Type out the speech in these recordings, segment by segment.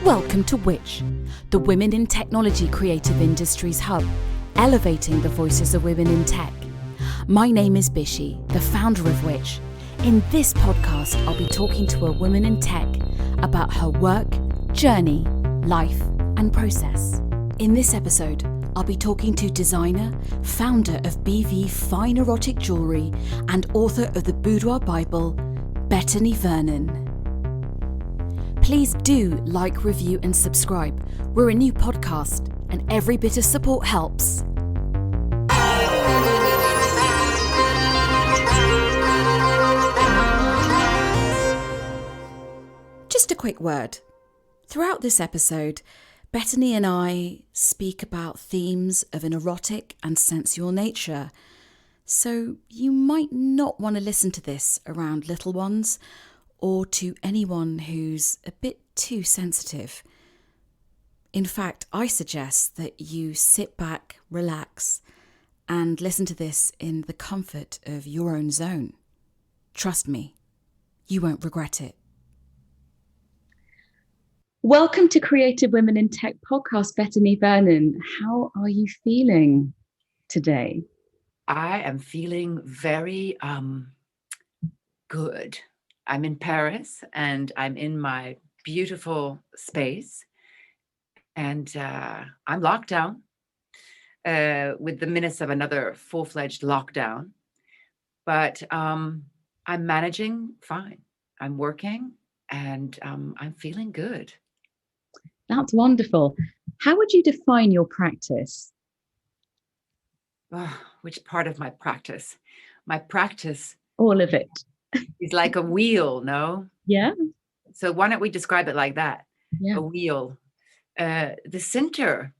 Welcome to Which, the Women in Technology Creative Industries Hub, elevating the voices of women in tech. My name is Bishi, the founder of Which. In this podcast, I'll be talking to a woman in tech about her work, journey, life, and process. In this episode, I'll be talking to designer, founder of BV Fine Erotic Jewelry, and author of the Boudoir Bible, Betony Vernon. Please do like, review, and subscribe. We're a new podcast, and every bit of support helps. Just a quick word. Throughout this episode, Betony and I speak about themes of an erotic and sensual nature. So you might not want to listen to this around little ones or to anyone who's a bit too sensitive. In fact, I suggest that you sit back, relax, and listen to this in the comfort of your own zone. Trust me, you won't regret it. Welcome to Creative Women in Tech podcast, Betony Vernon. How are you feeling today? I am feeling very good. I'm in Paris and I'm in my beautiful space, and I'm locked down with the minutes of another full-fledged lockdown, but I'm managing fine. I'm working and I'm feeling good. That's wonderful. How would you define your practice? Oh, which part of my practice? My practice. All of it. It's like a wheel, no? Yeah. So why don't we describe it like that? Yeah. A wheel. The center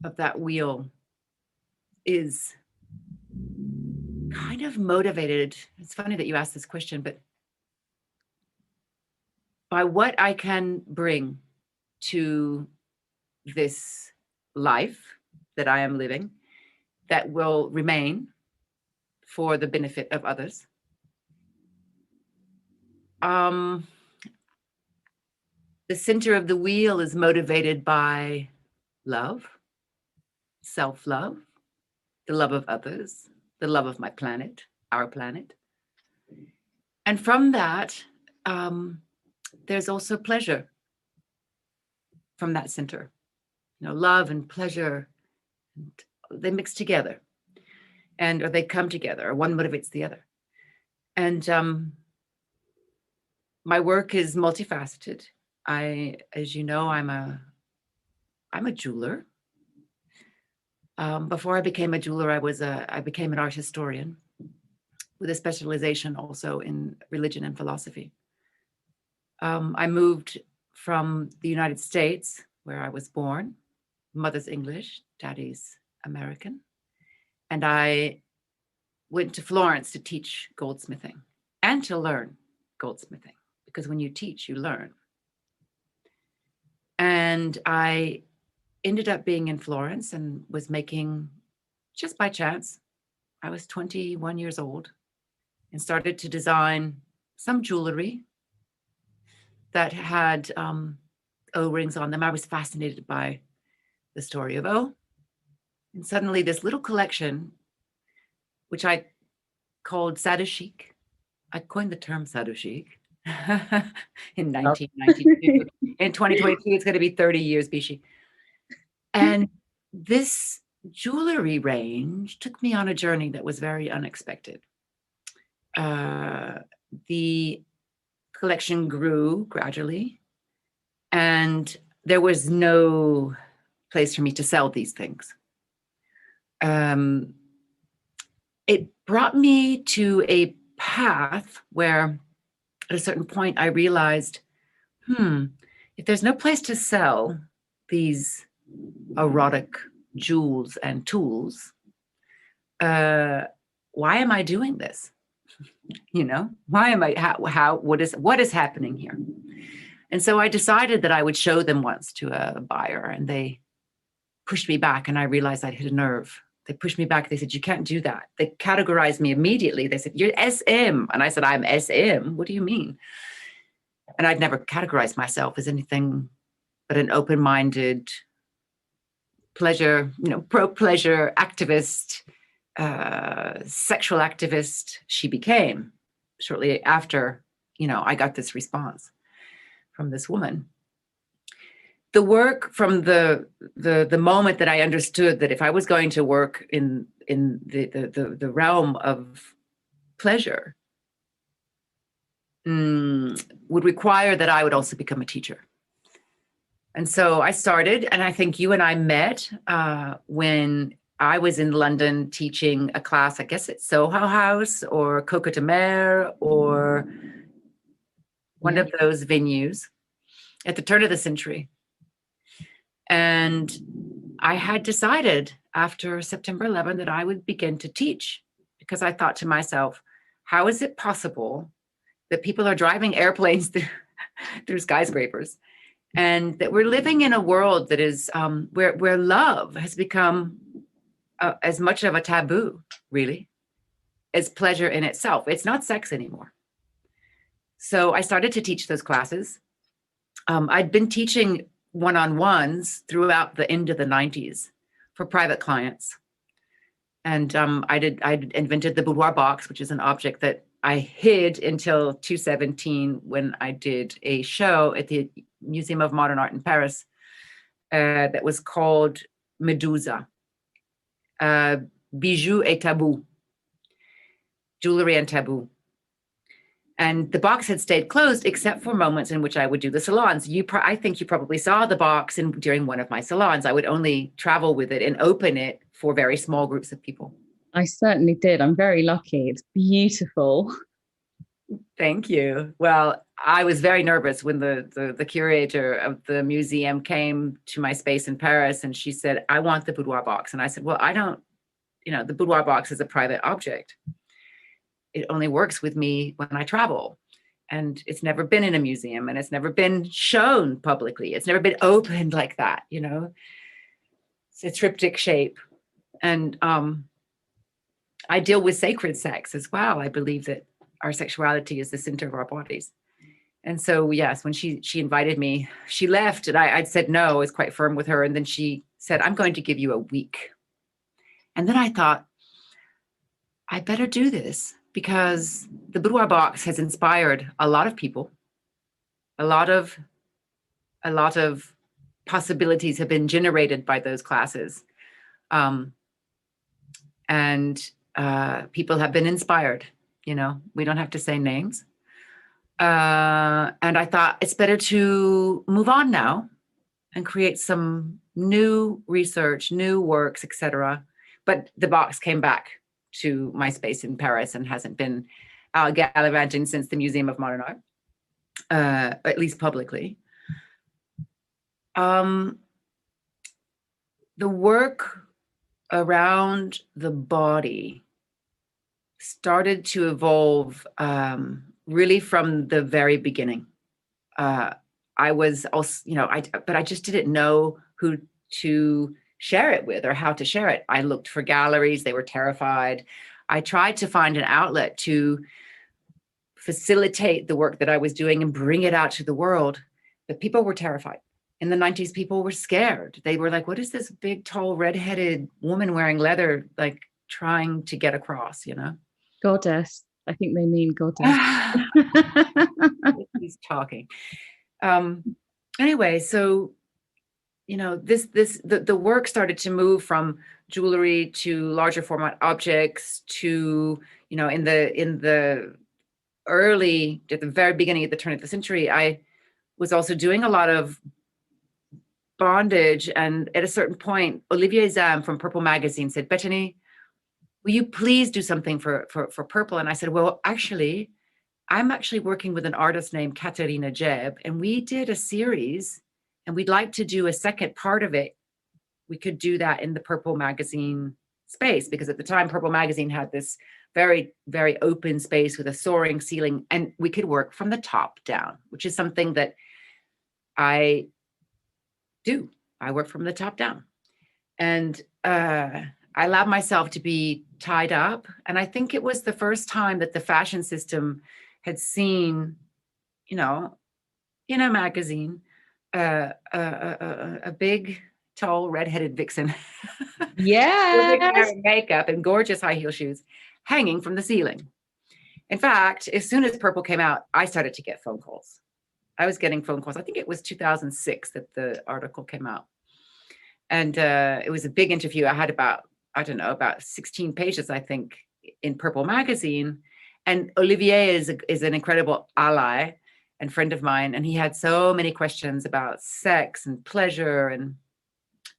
of that wheel is kind of motivated. It's funny that you asked this question, but by what I can bring to this life that I am living that will remain for the benefit of others. The center of the wheel is motivated by love, self-love, the love of others, the love of my planet, our planet. And from that, there's also pleasure from that center. You know, love and pleasure, they mix together, or they come together, or one motivates the other. And my work is multifaceted. As you know, I'm a jeweler. Before I became a jeweler, I became an art historian with a specialization also in religion and philosophy. I moved from the United States, where I was born. Mother's English, daddy's American. And I went to Florence to teach goldsmithing and to learn goldsmithing, because when you teach, you learn. And I ended up being in Florence and was making, just by chance, I was 21 years old and started to design some jewelry that had O-rings on them. I was fascinated by the story of O. And suddenly this little collection, which I called Sado Chic, I coined the term Sado Chic in 1992. In 2022, it's going to be 30 years, Bishi. And this jewelry range took me on a journey that was very unexpected. The collection grew gradually, and there was no place for me to sell these things. It brought me to a path where at a certain point I realized, if there's no place to sell these erotic jewels and tools, why am I doing this? Why am I, what is happening here? And so I decided that I would show them once to a buyer, and they pushed me back, and I realized I'd hit a nerve. They pushed me back. They said, you can't do that. They categorized me immediately. They said, you're SM. And I said, I'm SM. What do you mean? And I'd never categorized myself as anything but an open-minded pleasure, pro-pleasure activist, sexual activist she became shortly after, I got this response from this woman. The work from the moment that I understood that if I was going to work in the realm of pleasure, would require that I would also become a teacher. And so I started, and I think you and I met when I was in London teaching a class, I guess at Soho House or Coco de Mer or one of those venues at the turn of the century. And I had decided after September 11 that I would begin to teach, because I thought to myself, how is it possible that people are driving airplanes through skyscrapers, and that we're living in a world that is where love has become as much of a taboo, really, as pleasure in itself. It's not sex anymore. So I started to teach those classes. I'd been teaching one-on-ones throughout the end of the 90s for private clients. And I invented the Boudoir box, which is an object that I hid until 2017 when I did a show at the Museum of Modern Art in Paris that was called Medusa, Bijoux et Tabou, Jewelry and Taboo. And the box had stayed closed except for moments in which I would do the salons. I think you probably saw the box during one of my salons. I would only travel with it and open it for very small groups of people. I certainly did. I'm very lucky. It's beautiful. Thank you. Well, I was very nervous when the curator of the museum came to my space in Paris, and she said, I want the boudoir box. And I said, well, I don't, the boudoir box is a private object. It only works with me when I travel. And it's never been in a museum, and it's never been shown publicly. It's never been opened like that, It's a triptych shape. And I deal with sacred sex as well. I believe that our sexuality is the center of our bodies. And so, yes, when she invited me, she left, and I'd said no. I was quite firm with her. And then she said, I'm going to give you a week. And then I thought, I better do this, because the boudoir box has inspired a lot of people. A lot of possibilities have been generated by those classes. And people have been inspired. We don't have to say names. And I thought it's better to move on now and create some new research, new works, etc. But the box came back to my space in Paris and hasn't been gallivanting since the Museum of Modern Art, at least publicly. The work around the body started to evolve really from the very beginning. I was also, but I just didn't know who to share it with or how to share it. I looked for galleries. They were terrified. I tried to find an outlet to facilitate the work that I was doing and bring it out to the world, but people were terrified. In the 90s, people were scared. They were like, what is this big, tall, redheaded woman wearing leather, like trying to get across, Goddess. I think they mean goddess. He's talking. Anyway, so, the work started to move from jewelry to larger format objects to, at the very beginning, at the turn of the century, I was also doing a lot of bondage. And at a certain point, Olivier Zam from Purple Magazine said, Betony, will you please do something for Purple? And I said, well, actually, I'm actually working with an artist named Katerina Jeb, and we did a series, and we'd like to do a second part of it. We could do that in the Purple Magazine space, because at the time, Purple Magazine had this very, very open space with a soaring ceiling, and we could work from the top down, which is something that I do. I work from the top down. And I allowed myself to be tied up. And I think it was the first time that the fashion system had seen, in a magazine, a big, tall, redheaded vixen with big hair Yes. and makeup and gorgeous high heel shoes hanging from the ceiling. In fact, as soon as Purple came out, I started to get phone calls. I was getting phone calls. I think it was 2006 that the article came out. And it was a big interview. I had about 16 pages, I think, in Purple magazine. And Olivier is an incredible ally and friend of mine. And he had so many questions about sex and pleasure. And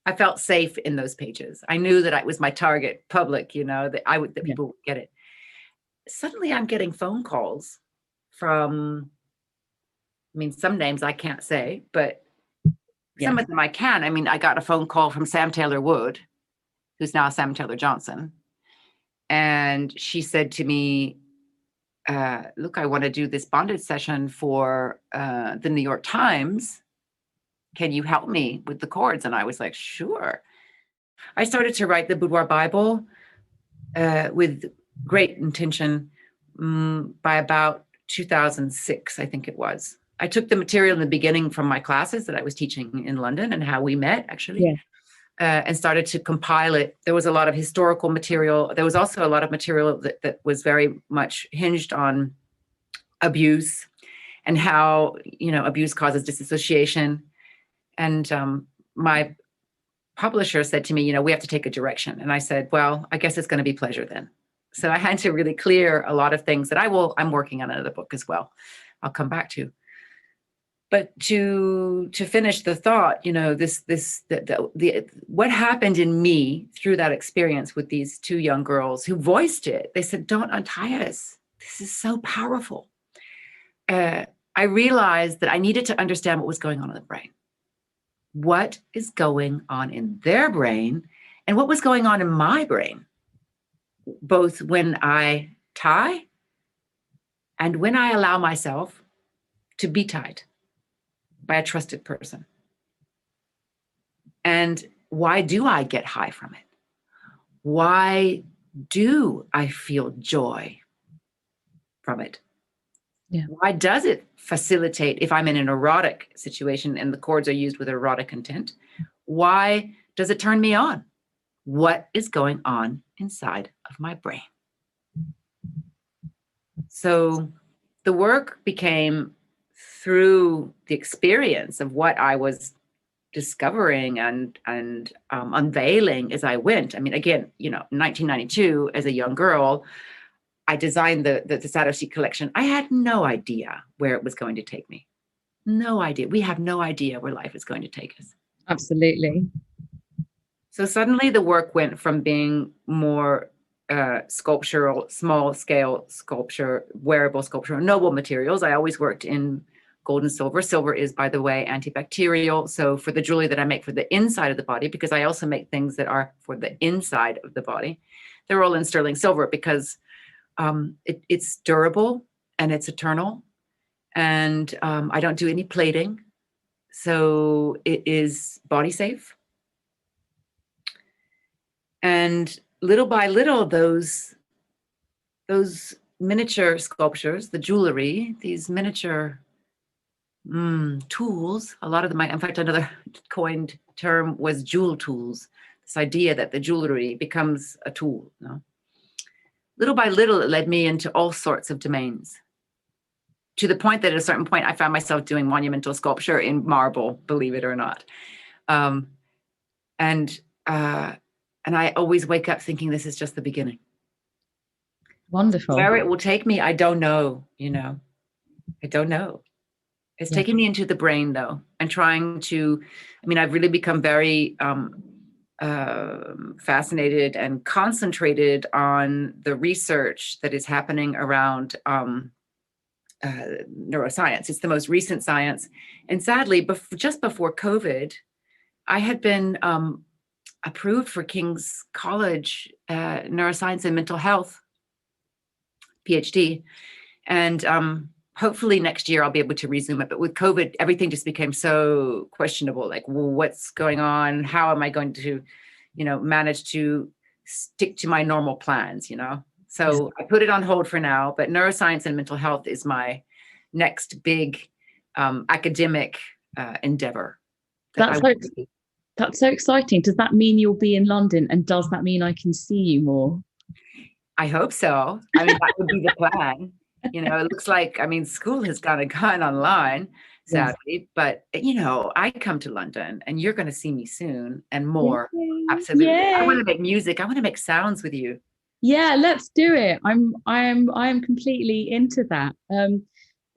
I felt safe in those pages. I knew that I was my target public, that people would get it. Suddenly I'm getting phone calls from, some names I can't say, but some of them I can. I got a phone call from Sam Taylor Wood, who's now Sam Taylor Johnson. And she said to me, look, I want to do this bondage session for the New York Times. Can you help me with the chords? And I was like, sure. I started to write the Boudoir Bible with great intention by about 2006, I think it was. I took the material in the beginning from my classes that I was teaching in London and how we met, actually, and started to compile it. There was a lot of historical material. There was also a lot of material that was very much hinged on abuse and how, abuse causes disassociation. And my publisher said to me, we have to take a direction. And I said, well, I guess it's going to be pleasure then. So I had to really clear a lot of things that I'm working on another book as well. I'll come back to. But to finish the thought, what happened in me through that experience with these two young girls who voiced it, they said, don't untie us. This is so powerful. I realized that I needed to understand what was going on in the brain. What is going on in their brain and what was going on in my brain, both when I tie and when I allow myself to be tied by a trusted person. And why do I get high from it? Why do I feel joy from it? Yeah. Why does it facilitate if I'm in an erotic situation and the chords are used with erotic intent? Why does it turn me on? What is going on inside of my brain? So the work became through the experience of what I was discovering and unveiling as I went. Again, in 1992, as a young girl, I designed the Shadow Sheet collection. I had no idea where it was going to take me. No idea. We have no idea where life is going to take us. Absolutely. So suddenly the work went from being more sculptural, small scale sculpture, wearable sculpture, noble materials. I always worked in gold and silver. Silver is, by the way, antibacterial. So for the jewelry that I make for the inside of the body, because I also make things that are for the inside of the body, they're all in sterling silver because it's durable and it's eternal. And I don't do any plating. So it is body safe. And little by little, those miniature sculptures, the jewelry, these miniature tools, a lot of them, in fact, another coined term was jewel tools, this idea that the jewelry becomes a tool. Little by little, it led me into all sorts of domains, to the point that at a certain point, I found myself doing monumental sculpture in marble, believe it or not. And I always wake up thinking this is just the beginning. Wonderful. Where it will take me, I don't know, I don't know. It's taking me into the brain, though, and trying to, I've really become very fascinated and concentrated on the research that is happening around neuroscience. It's the most recent science. And sadly, just before COVID, I had been approved for King's College Neuroscience and Mental Health, PhD. And hopefully next year I'll be able to resume it. But with COVID, everything just became so questionable. Like, well, what's going on? How am I going to, manage to stick to my normal plans, So I put it on hold for now, but neuroscience and mental health is my next big academic endeavor that That's I so, want to do. that's so exciting. Does that mean you'll be in London? And does that mean I can see you more? I hope so. I mean, that would be the plan. You know, it looks like, I mean, school has gone online, Yes. sadly, but you know, I come to London and you're going to see me soon and more. Yay. Absolutely. I want Yay. to make music. I want to make sounds with you. Yeah, let's do it. I am completely into that.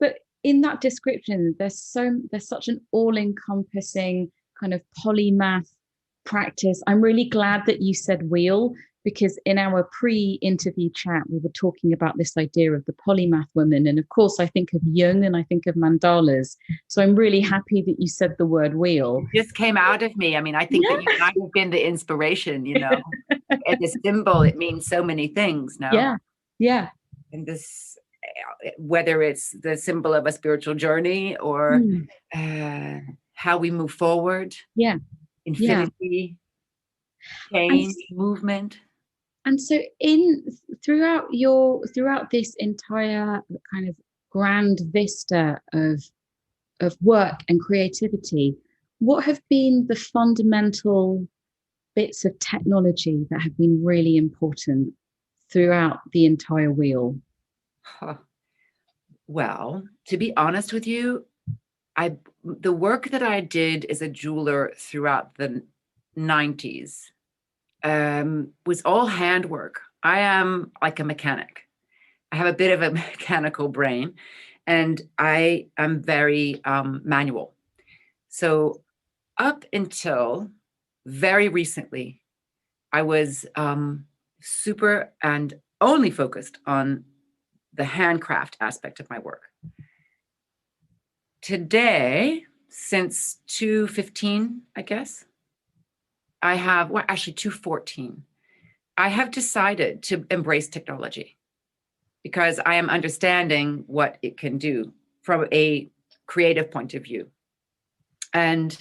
But in that description, there's such an all-encompassing kind of polymath practice. I'm really glad that you said wheel, because in our pre-interview chat, we were talking about this idea of the polymath woman. And of course, I think of Jung and I think of mandalas. So I'm really happy that you said the word wheel. It just came out of me. I mean, I think that you might have been the inspiration, you know, and the symbol, it means so many things, no? Yeah. Yeah. And this, whether it's the symbol of a spiritual journey or how we move forward. Yeah. Infinity, change, movement. And so throughout this entire kind of grand vista of work and creativity, what have been the fundamental bits of technology that have been really important throughout the entire wheel? Well, to be honest with you, the work that I did as a jeweler throughout the 90s was all handwork. I am like a mechanic. I have a bit of a mechanical brain, and I am very manual. So up until very recently, I was super and only focused on the handcraft aspect of my work. Today, since 2015, I guess, I have, well, actually 2014, I have decided to embrace technology because I am understanding what it can do from a creative point of view. And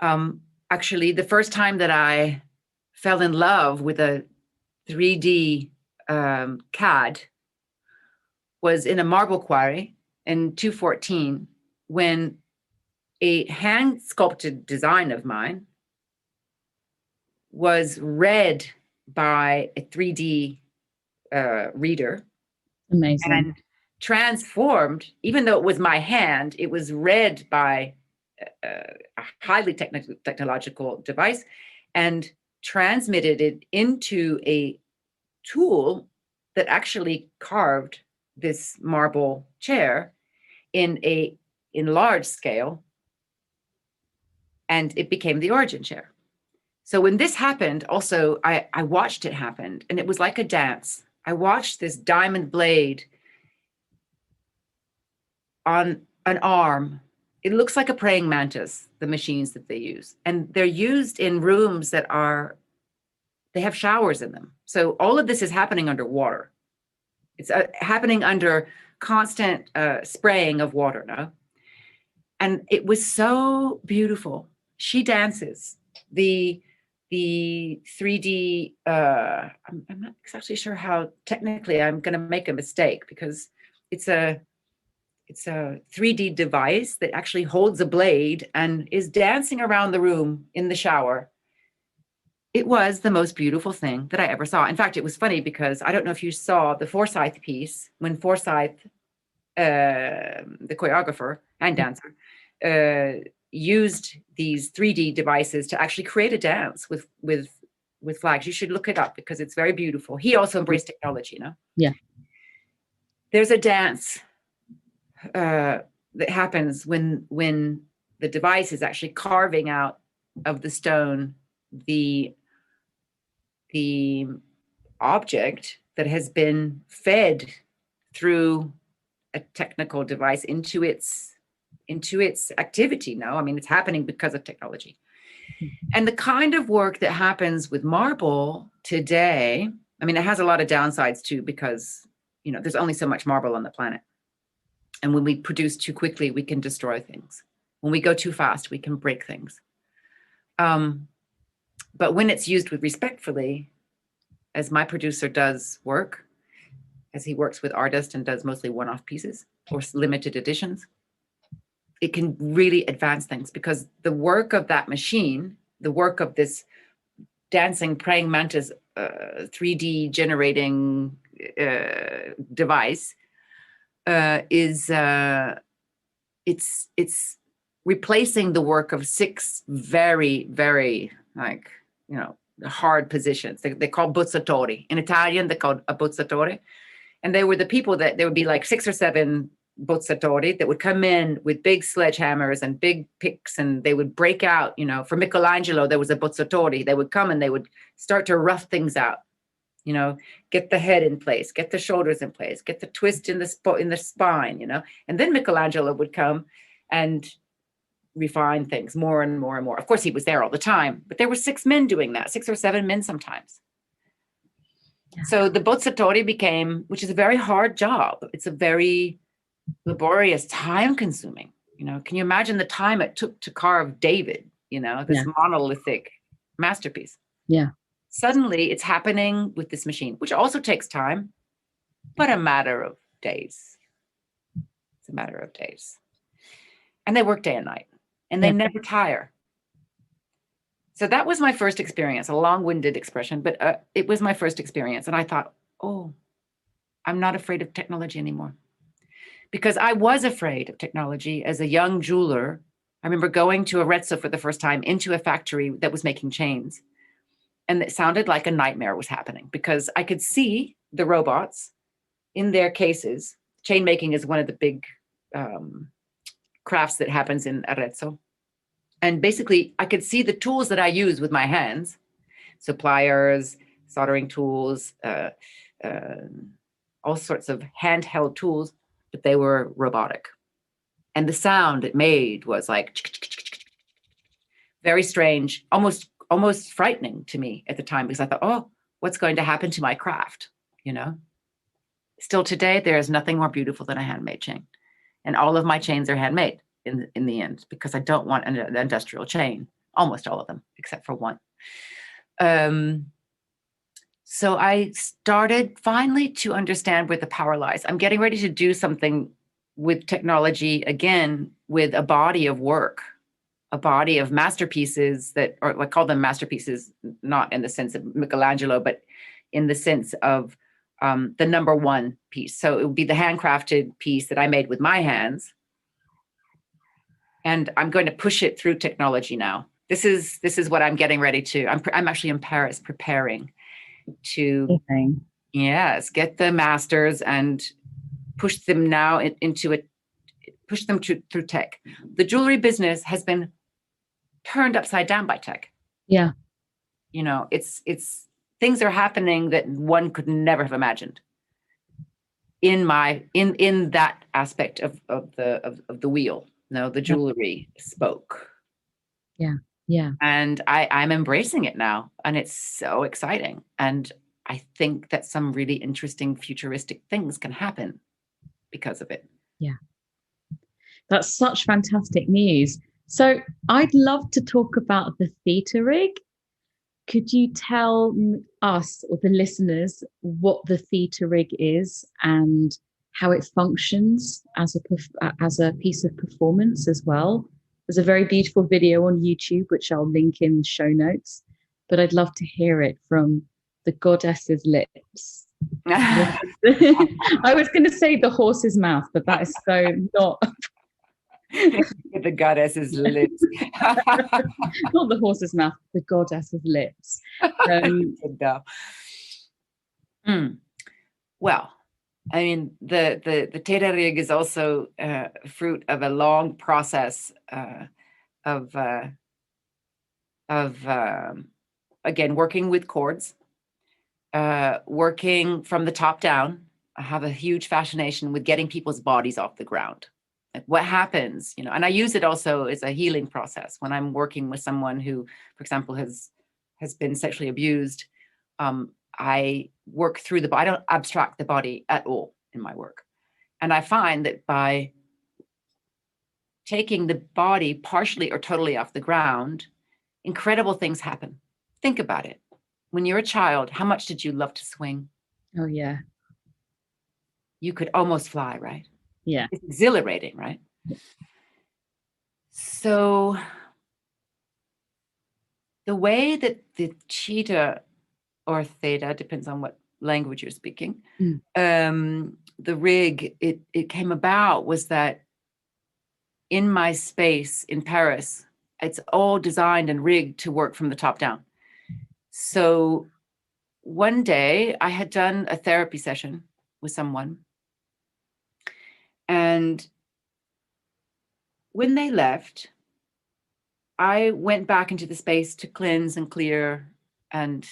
actually, the first time that I fell in love with a 3D CAD was in a marble quarry in 2014, when a hand sculpted design of mine was read by a 3D reader. Amazing. And transformed, even though it was my hand, it was read by a highly technological device and transmitted it into a tool that actually carved this marble chair in large scale, and it became the origin chair. So when this happened, also, I watched it happen, and it was like a dance. I watched this diamond blade on an arm. It looks like a praying mantis, the machines that they use. And they're used in rooms that they have showers in them. So all of this is happening underwater. It's happening under constant spraying of water, no? And it was so beautiful. She dances. The 3D, I'm not exactly sure how technically I'm going to make a mistake, because it's a 3D device that actually holds a blade and is dancing around the room in the shower. It was the most beautiful thing that I ever saw. In fact, it was funny because I don't know if you saw the Forsyth piece, when Forsyth, the choreographer and dancer, used these 3D devices to actually create a dance with flags. You should look it up because it's very beautiful. He also embraced technology, you know? Yeah. There's a dance that happens when the device is actually carving out of the stone the object that has been fed through a technical device into its activity. No, I mean, it's happening because of technology. And the kind of work that happens with marble today, I mean, it has a lot of downsides too, because, you know, there's only so much marble on the planet. And when we produce too quickly, we can destroy things. When we go too fast, we can break things. But when it's used with respectfully, as my producer does work, as he works with artists and does mostly one-off pieces or limited editions, it can really advance things, because the work of that machine, the work of this dancing praying mantis 3D generating device is it's replacing the work of 6 very, very, like, you know, hard positions. They're called bozzatori. In Italian, they're called a bozzatore. And they were the people that there would be like 6 or 7 bozzatori that would come in with big sledgehammers and big picks, and they would break out, you know, for Michelangelo, there was a bozzatori. They would come and they would start to rough things out, you know, get the head in place, get the shoulders in place, get the twist in the spine, you know. And then Michelangelo would come and refine things more and more and more. Of course, he was there all the time, but there were 6 men doing that, 6 or 7 men sometimes. Yeah. So the bozzatori became, which is a very hard job. It's a very laborious, time consuming, you know. Can you imagine the time it took to carve David, you know, this monolithic masterpiece? Yeah. Suddenly it's happening with this machine, which also takes time, but a matter of days. It's a matter of days. And they work day and night, and they never tire. So that was my first experience, a long-winded expression, but it was my first experience. And I thought, oh, I'm not afraid of technology anymore. Because I was afraid of technology as a young jeweler. I remember going to Arezzo for the first time, into a factory that was making chains. And it sounded like a nightmare was happening, because I could see the robots in their cases. Chain making is one of the big crafts that happens in Arezzo. And basically, I could see the tools that I use with my hands, so pliers, soldering tools, all sorts of handheld tools, but they were robotic. And the sound it made was like very strange, almost frightening to me at the time, because I thought, oh, what's going to happen to my craft, you know? Still today, there is nothing more beautiful than a handmade chain. And all of my chains are handmade in the end, because I don't want an industrial chain, almost all of them, except for one. So I started finally to understand where the power lies. I'm getting ready to do something with technology again, with a body of work, a body of masterpieces that, or I call them masterpieces, not in the sense of Michelangelo, but in the sense of the number one piece. So it would be the handcrafted piece that I made with my hands. And I'm going to push it through technology now. This is what I'm getting ready to. I'm actually in Paris preparing to get the masters and push them now push them through tech. The jewelry business has been turned upside down by tech. Yeah, you know, it's things are happening that one could never have imagined. In that aspect of the wheel. No, the jewelry spoke. Yeah. Yeah. And I'm embracing it now, and it's so exciting. And I think that some really interesting futuristic things can happen because of it. Yeah. That's such fantastic news. So I'd love to talk about the theta rig. Could you tell us or the listeners what the theta rig is and how it functions as a piece of performance as well? There's a very beautiful video on YouTube, which I'll link in the show notes, but I'd love to hear it from the goddess's lips. I was going to say the horse's mouth, but that is so not. The goddess's lips. Not the horse's mouth, the goddess's lips. Well, I mean, the theta rig is also fruit of a long process of again, working with cords, working from the top down. I have a huge fascination with getting people's bodies off the ground. Like, what happens, you know, and I use it also as a healing process when I'm working with someone who, for example, has been sexually abused. I work through I don't abstract the body at all in my work. And I find that by taking the body partially or totally off the ground, incredible things happen. Think about it. When you're a child, how much did you love to swing? Oh, yeah. You could almost fly, right? Yeah. It's exhilarating, right? So the way that the theta or theta, depends on what language you're speaking, the rig, it came about was that in my space in Paris, it's all designed and rigged to work from the top down. So one day I had done a therapy session with someone, and when they left, I went back into the space to cleanse and clear and,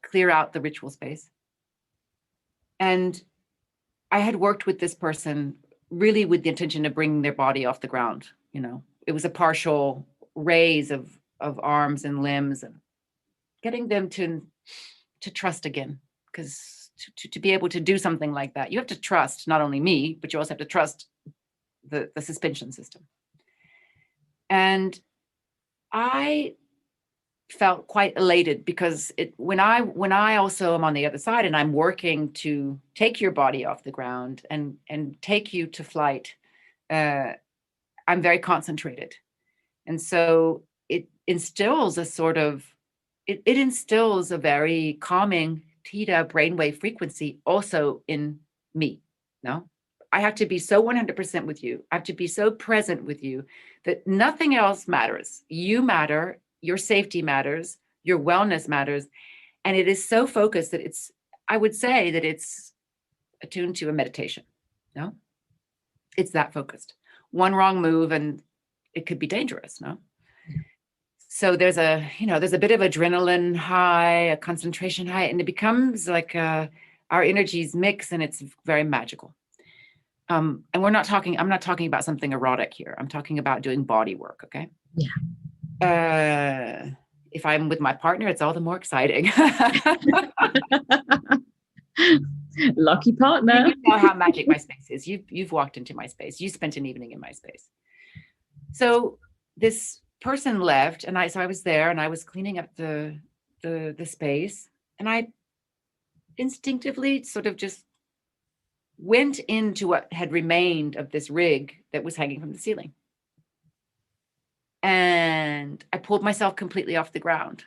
clear out the ritual space. And I had worked with this person really with the intention of bringing their body off the ground. It was a partial raise of arms and limbs and getting them to trust again, because to be able to do something like that, you have to trust not only me, but you also have to trust the suspension system. And I felt quite elated because when I also am on the other side and I'm working to take your body off the ground and take you to flight, I'm very concentrated. And so it instills a sort of, it instills a very calming theta brainwave frequency also in me. No, I have to be so 100% with you. I have to be so present with you that nothing else matters. You matter, your safety matters, your wellness matters. And it is so focused that I would say that it's attuned to a meditation. No, it's that focused. One wrong move and it could be dangerous. No. So there's a bit of adrenaline high, a concentration high, and it becomes like our energies mix, and it's very magical. And I'm not talking about something erotic here. I'm talking about doing body work. Okay. Yeah. If I'm with my partner, it's all the more exciting. Lucky partner. You know how magic my space is. You've walked into my space. You spent an evening in my space. So this person left, and I was there, and I was cleaning up the space, and I instinctively sort of just went into what had remained of this rig that was hanging from the ceiling. And I pulled myself completely off the ground.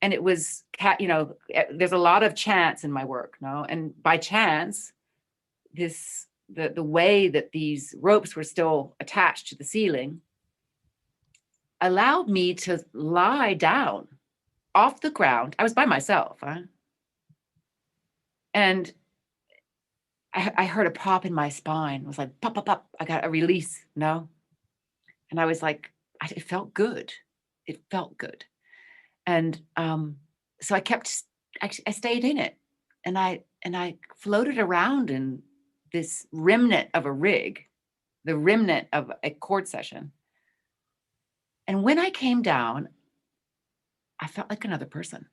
And it was, there's a lot of chance in my work, no? And by chance, the way that these ropes were still attached to the ceiling allowed me to lie down off the ground. I was by myself. And I heard a pop in my spine. It was like, pop, pop, pop. I got a release, no? And I was like, it felt good. It felt good. And so I stayed in it. And I floated around in this remnant of a rig, the remnant of a chord session. And when I came down, I felt like another person.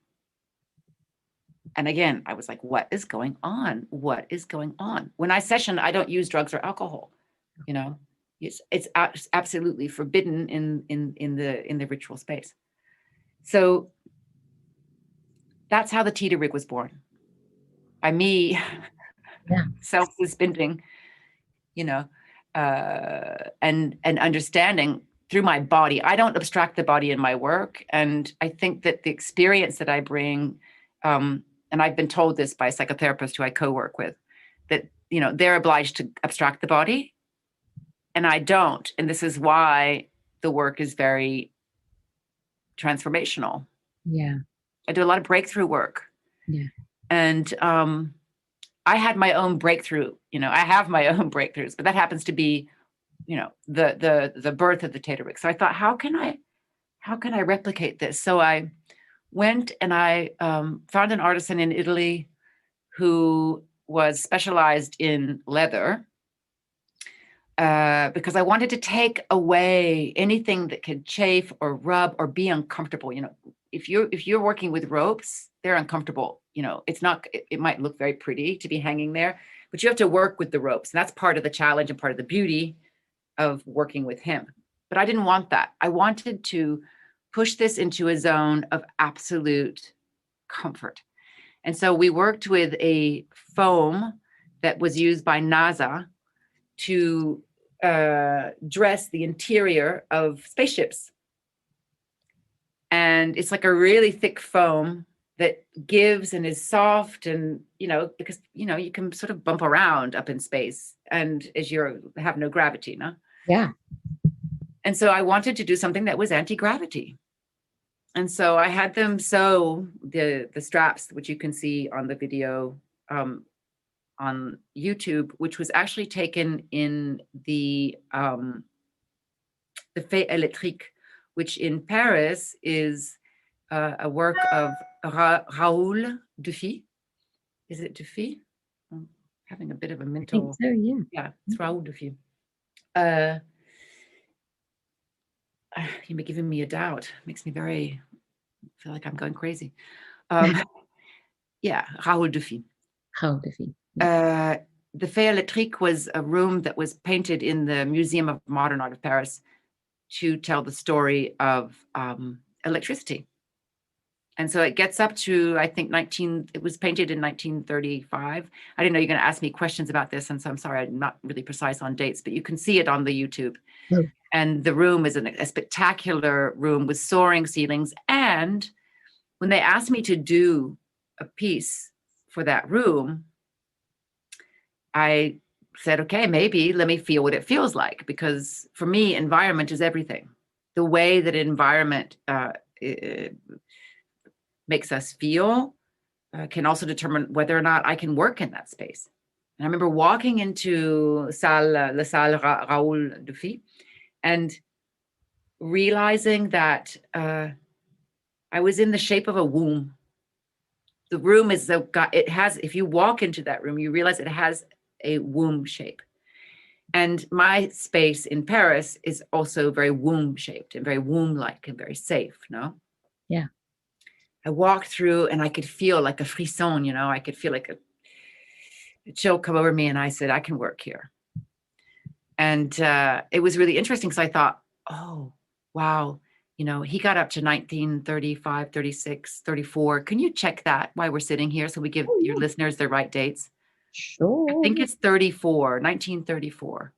And again, I was like, what is going on? What is going on? When I session, I don't use drugs or alcohol. It's absolutely forbidden in the ritual space. So that's how the theta rig was born. By me, self-suspending, and understanding through my body. I don't abstract the body in my work. And I think that the experience that I bring, and I've been told this by a psychotherapist who I co-work with, that, they're obliged to abstract the body, and I don't. And this is why the work is very transformational. Yeah. I do a lot of breakthrough work. Yeah. And I had my own breakthrough, I have my own breakthroughs, but that happens to be, the birth of the theta rig. So I thought, how can I replicate this? So I went and I found an artisan in Italy who was specialized in leather, because I wanted to take away anything that could chafe or rub or be uncomfortable. If you're working with ropes, they're uncomfortable. It might look very pretty to be hanging there, but you have to work with the ropes. And that's part of the challenge and part of the beauty of working with him. But I didn't want that. I wanted to push this into a zone of absolute comfort. And so we worked with a foam that was used by NASA to dress the interior of spaceships. And it's like a really thick foam that gives and is soft, and because you can sort of bump around up in space, and as you have no gravity, no? Yeah. And so I wanted to do something that was anti-gravity. And so I had them sew the straps, which you can see on the video on YouTube, which was actually taken in the Fait électrique, which in Paris is a work of Raoul Dufy. Is it Dufy? I'm having a bit of a mental. I think so, yeah. Yeah, it's Raoul Dufy. You're giving me a doubt. Makes me feel like I'm going crazy. Yeah, Raoul Dufy. Raoul Dufy. The Fait électrique was a room that was painted in the Museum of Modern Art of Paris to tell the story of electricity. And so it gets up to, I think, it was painted in 1935. I didn't know you're going to ask me questions about this, and so I'm sorry, I'm not really precise on dates, but you can see it on the YouTube. Oh. And the room is a spectacular room with soaring ceilings. And when they asked me to do a piece for that room, I said, okay, maybe let me feel what it feels like, because for me, environment is everything. The way that environment makes us feel can also determine whether or not I can work in that space. And I remember walking into La Salle Raoul Dufy and realizing that I was in the shape of a womb. The room if you walk into that room, you realize it has a womb shape. And my space in Paris is also very womb shaped and very womb-like and very safe, no? Yeah. I walked through and I could feel like a frisson, I could feel like a chill come over me, and I said, I can work here. And it was really interesting because I thought, oh, wow, he got up to 1935, 36, 34. Can you check that while we're sitting here so we give your listeners the right dates? Sure. I think it's 1934.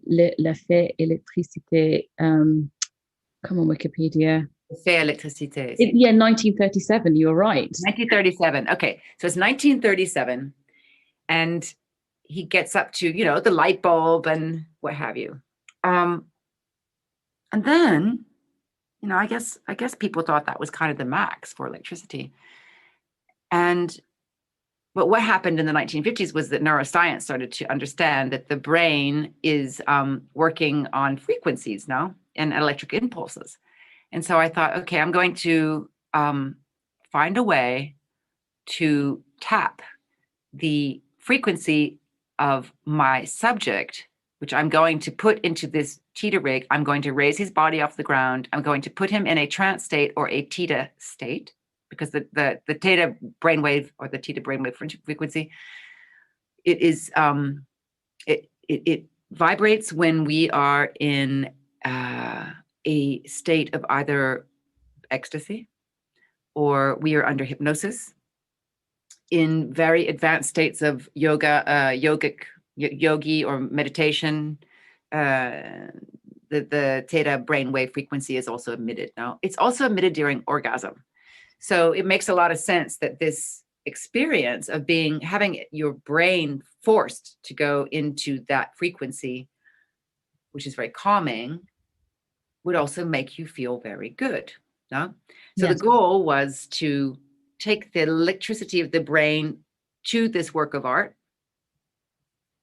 Le Fait électricité, come on Wikipedia. Fait électricité. Yeah, 1937, you're right. 1937. Okay, so it's 1937. And he gets up to, the light bulb and what have you. And then, I guess people thought that was kind of the max for electricity. But what happened in the 1950s was that neuroscience started to understand that the brain is working on frequencies now and electric impulses. And so I thought, okay, I'm going to find a way to tap the frequency of my subject, which I'm going to put into this theta rig. I'm going to raise his body off the ground. I'm going to put him in a trance state or a theta state, because the theta brainwave or the theta brainwave frequency, it is it vibrates when we are in a state of either ecstasy or we are under hypnosis. In very advanced states of yogi or meditation, the theta brainwave frequency is also emitted. Now, it's also emitted during orgasm. So it makes a lot of sense that this experience of having your brain forced to go into that frequency, which is very calming, would also make you feel very good. No? So yes. The goal was to take the electricity of the brain to this work of art,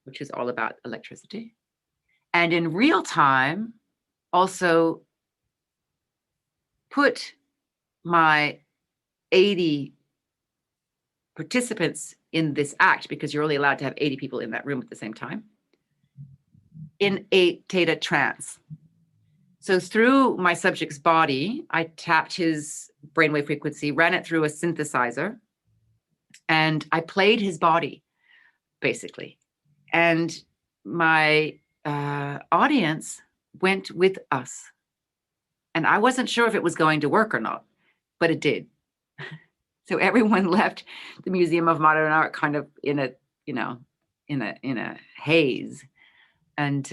which is all about electricity. And in real time, also put my 80 participants in this act, because you're only allowed to have 80 people in that room at the same time, in a theta trance. So through my subject's body, I tapped his brainwave frequency, ran it through a synthesizer, and I played his body, basically. And my audience went with us. And I wasn't sure if it was going to work or not, but it did. So everyone left the Museum of Modern Art kind of in a haze, And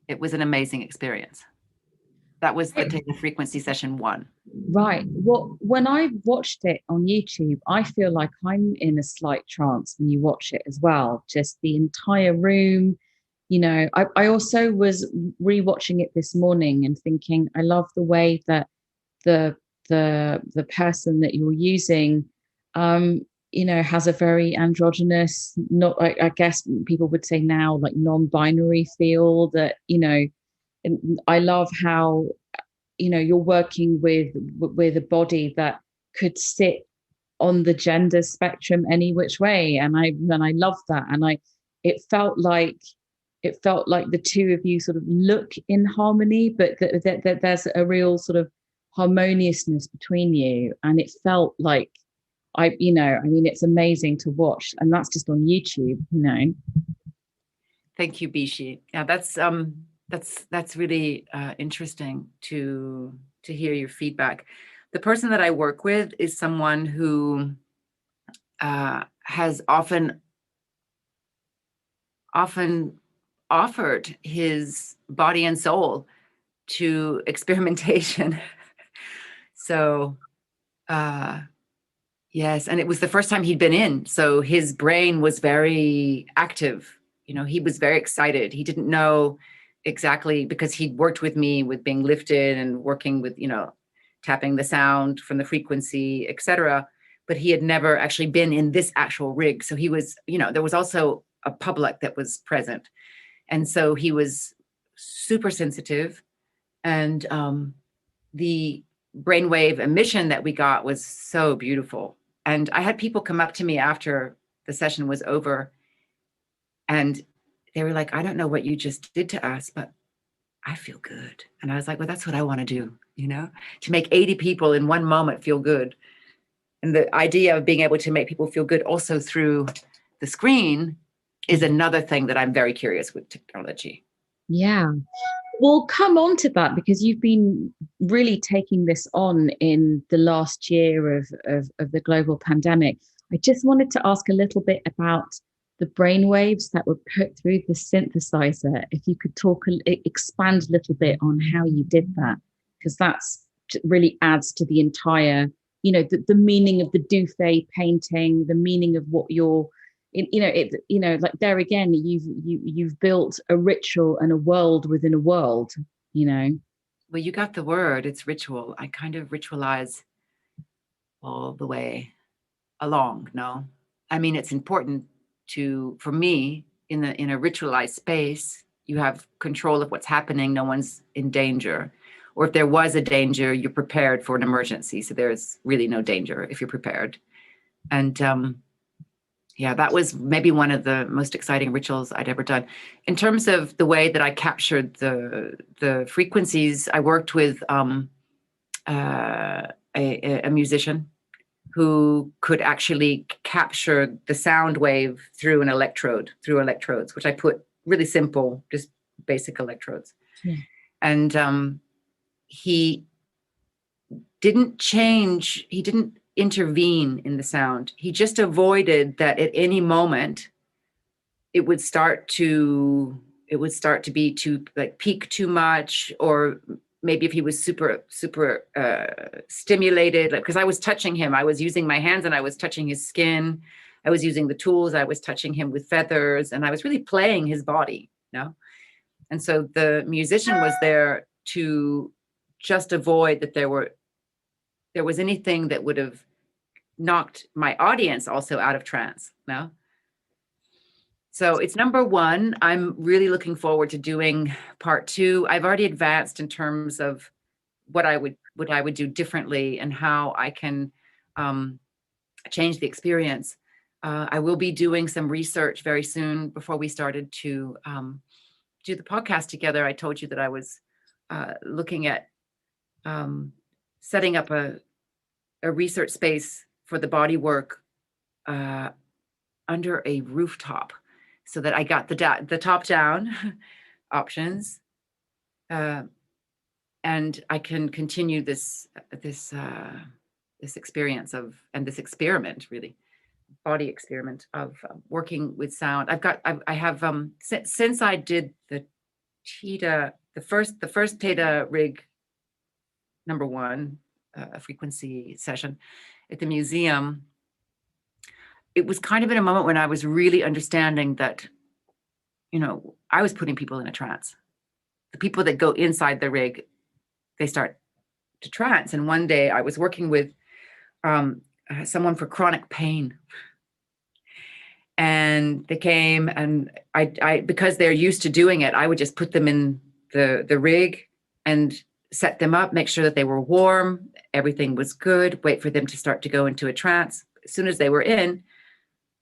it was an amazing experience. That was the Theta Frequency session 1. Right. Well, when I watched it on YouTube, I feel like I'm in a slight trance when you watch it as well. Just the entire room. I also was rewatching it this morning and thinking, I love the way that the person that you're using, has a very androgynous, not I guess people would say now like non-binary feel that, and I love how you're working with a body that could sit on the gender spectrum any which way, and I love that, and it felt like the two of you sort of look in harmony, but that there's a real sort of harmoniousness between you, and it felt like it's amazing to watch, and that's just on YouTube. Thank you, Bishi. Yeah, that's really interesting to hear your feedback. The person that I work with is someone who has often offered his body and soul to experimentation. So yes, and it was the first time he'd been in, so his brain was very active. He was very excited. He didn't know exactly, because he'd worked with me with being lifted and working with, tapping the sound from the frequency, etc. But he had never actually been in this actual rig. So he was, there was also a public that was present. And so he was super sensitive. And the brainwave emission that we got was so beautiful. And I had people come up to me after the session was over, and they were like, I don't know what you just did to us, but I feel good. And I was like, well, that's what I want to do, to make 80 people in one moment feel good. And the idea of being able to make people feel good also through the screen is another thing that I'm very curious with technology. Yeah. We'll come on to that, because you've been really taking this on in the last year of the global pandemic. I just wanted to ask a little bit about the brainwaves that were put through the synthesizer. If you could expand a little bit on how you did that, because that's really adds to the entire, the meaning of the Dufay painting, the meaning of what you're, like there again, you've built a ritual and a world within a world. Well, you got the word. It's ritual. I kind of ritualize all the way along. No, I mean, it's important for me, in a ritualized space, you have control of what's happening. No one's in danger. Or if there was a danger, you're prepared for an emergency. So there's really no danger if you're prepared. And yeah, that was maybe one of the most exciting rituals I'd ever done. In terms of the way that I captured the frequencies, I worked with a musician who could actually capture the sound wave through electrodes, which I put really simple, just basic electrodes. Yeah. And he didn't intervene in the sound. He just avoided that at any moment it would start to be too, like, peak too much, or maybe if he was super stimulated, because I was touching him, I was using my hands and I was touching his skin, I was using the tools, I was touching him with feathers, and I was really playing his body, And so the musician was there to just avoid that there was anything that would have knocked my audience also out of trance, So it's number one. I'm really looking forward to doing part 2. I've already advanced in terms of what I would do differently and how I can change the experience. I will be doing some research very soon. Before we started to do the podcast together, I told you that I was looking at setting up a research space for the body work under a rooftop, so that I got the top down options, and I can continue this experience and this experiment, really, body experiment of working with sound. I have since I did the Theta, the first Theta rig #1 frequency session at the museum. It was kind of in a moment when I was really understanding that, I was putting people in a trance. The people that go inside the rig, they start to trance. And one day I was working with someone for chronic pain. And they came, and I because they're used to doing it, I would just put them in the rig and set them up, make sure that they were warm, everything was good, wait for them to start to go into a trance. As soon as they were in,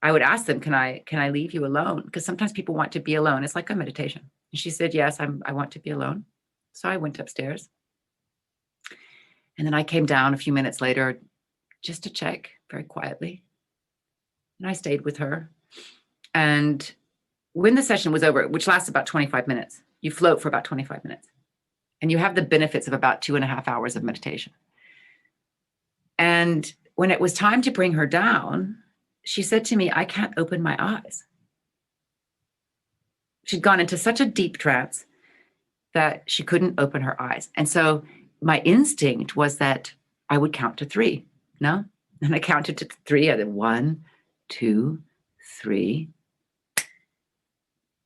I would ask them, can I leave you alone? Because sometimes people want to be alone. It's like a meditation. And she said, yes, I want to be alone. So I went upstairs. And then I came down a few minutes later just to check very quietly. And I stayed with her. And when the session was over, which lasts about 25 minutes, you float for about 25 minutes. And you have the benefits of about 2.5 hours of meditation. And when it was time to bring her down, she said to me, I can't open my eyes. She'd gone into such a deep trance that she couldn't open her eyes. And so my instinct was that I would count to 3. No? And I counted to 3. I did 1, 2, 3.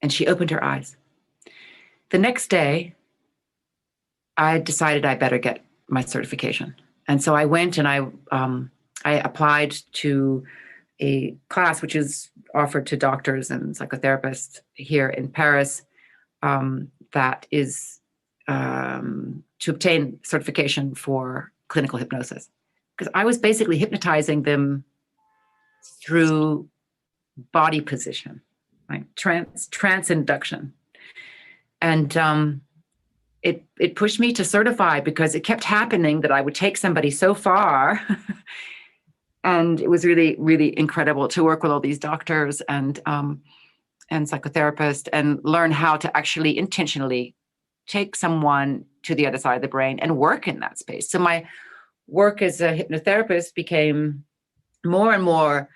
And she opened her eyes. The next day, I decided I better get my certification. And so I went and I applied to a class which is offered to doctors and psychotherapists here in Paris, that is to obtain certification for clinical hypnosis. Because I was basically hypnotizing them through body position, right? Trance induction. And it pushed me to certify, because it kept happening that I would take somebody so far. And it was really, really incredible to work with all these doctors and psychotherapists and learn how to actually intentionally take someone to the other side of the brain and work in that space. So my work as a hypnotherapist became more and more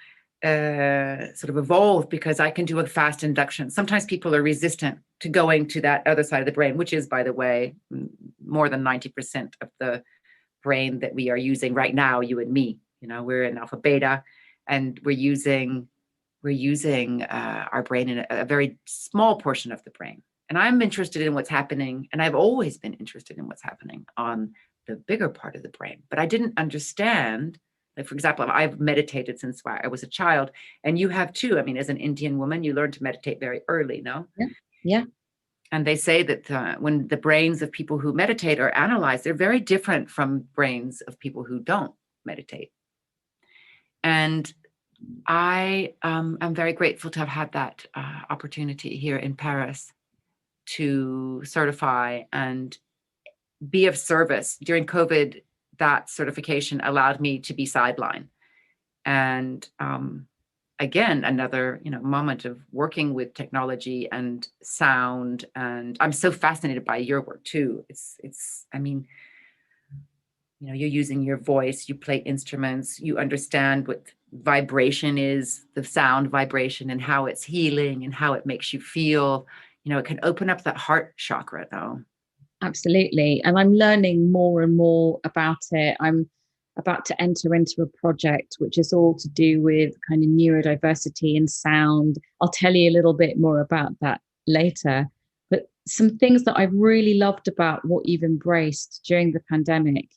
sort of evolved, because I can do a fast induction. Sometimes people are resistant to going to that other side of the brain, which is, by the way, more than 90% of the brain that we are using right now, you and me. We're in alpha beta, and we're using our brain in a very small portion of the brain. And I'm interested in what's happening, and I've always been interested in what's happening on the bigger part of the brain. But I didn't understand, like, for example, I've meditated since I was a child, and you have too. I mean, as an Indian woman, you learn to meditate very early, no? Yeah. And they say that when the brains of people who meditate are analyzed, they're very different from brains of people who don't meditate. And I am very grateful to have had that opportunity here in Paris to certify and be of service. During COVID, that certification allowed me to be sidelined. And again, another moment of working with technology and sound. And I'm so fascinated by your work too. I mean, you're using your voice, you play instruments, you understand what vibration is, the sound vibration, and how it's healing and how it makes you feel. It can open up that heart chakra, though. Absolutely. And I'm learning more and more about it. I'm about to enter into a project which is all to do with kind of neurodiversity and sound. I'll tell you a little bit more about that later. But some things that I've really loved about what you've embraced during the pandemic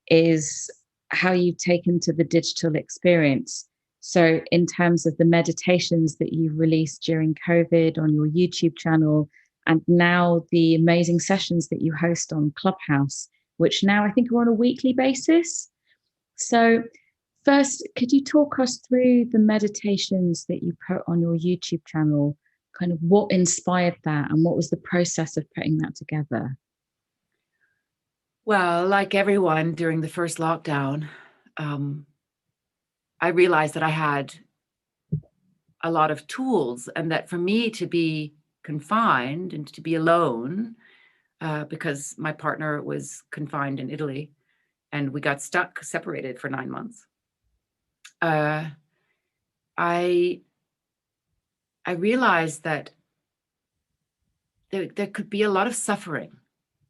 is how you've taken to the digital experience. So in terms of the meditations that you've released during COVID on your YouTube channel, and now the amazing sessions that you host on Clubhouse, which now I think are on a weekly basis. So first, could you talk us through the meditations that you put on your YouTube channel, kind of what inspired that and what was the process of putting that together? Well, like everyone during the first lockdown, I realized that I had a lot of tools, and that for me to be confined and to be alone, because my partner was confined in Italy and we got separated for 9 months. I I realized that there could be a lot of suffering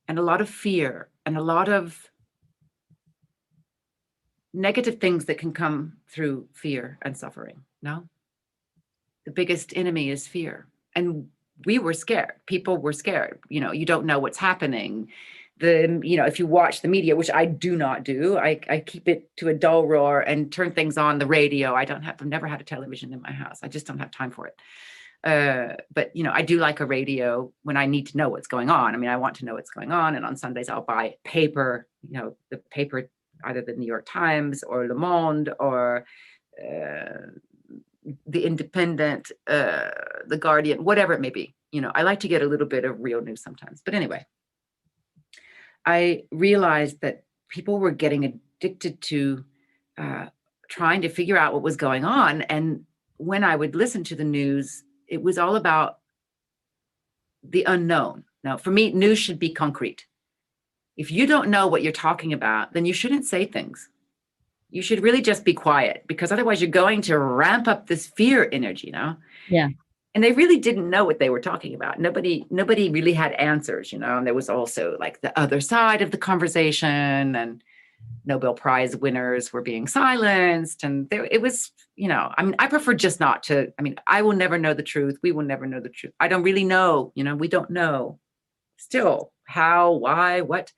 and a lot of fear and a lot of negative things that can come through fear and suffering. No, the biggest enemy is fear. And we were scared. People were scared. You don't know what's happening. If you watch the media, which I do not do, I keep it to a dull roar and turn things on the radio. I've never had a television in my house. I just don't have time for it. But I do like a radio when I need to know what's going on. I mean, I want to know what's going on. And on Sundays I'll buy paper, the paper, either the New York Times or Le Monde or the Independent, the Guardian, whatever it may be. I like to get a little bit of real news sometimes. But anyway, I realized that people were getting addicted to trying to figure out what was going on. And when I would listen to the news, it was all about the unknown. Now, for me, news should be concrete. If you don't know what you're talking about, then you shouldn't say things. You should really just be quiet, because otherwise you're going to ramp up this fear energy, Yeah. And they really didn't know what they were talking about. Nobody really had answers, and there was also like the other side of the conversation, and Nobel Prize winners were being silenced. And it was, I prefer just not to. I will never know the truth. We will never know the truth. I don't really know, we don't know still how, why, what.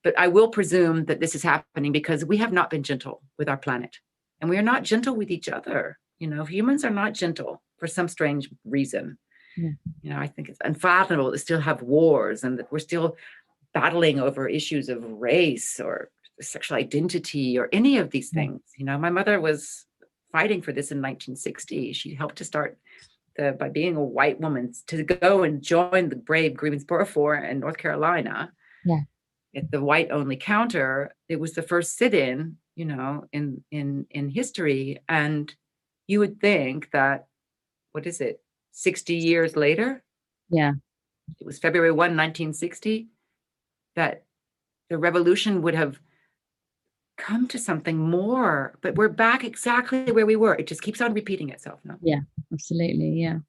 But I will presume that this is happening because we have not been gentle with our planet. And we are not gentle with each other. Humans are not gentle for some strange reason. Yeah. I think it's unfathomable to still have wars and that we're still battling over issues of race or sexual identity or any of these things. My mother was fighting for this in 1960. She helped to start by being a white woman to go and join the brave Greensboro Four in North Carolina. Yeah. At the white only counter. It was the first sit-in, in history. And you would think that, 60 years later? Yeah. It was February 1, 1960, that the revolution would have come to something more, but we're back exactly where we were. It just keeps on repeating itself now. Yeah, absolutely. Yeah.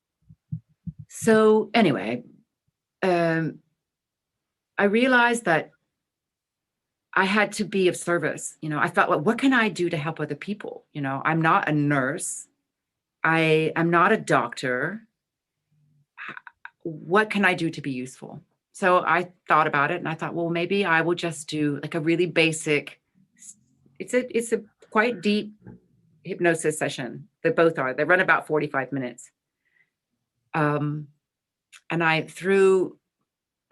So anyway, I realized that I had to be of service. I thought, well, what can I do to help other people? I'm not a nurse. I'm not a doctor. What can I do to be useful? So I thought about it and I thought, well, maybe I will just do like a really basic, it's a quite deep hypnosis session. They both are. They run about 45 minutes. And I threw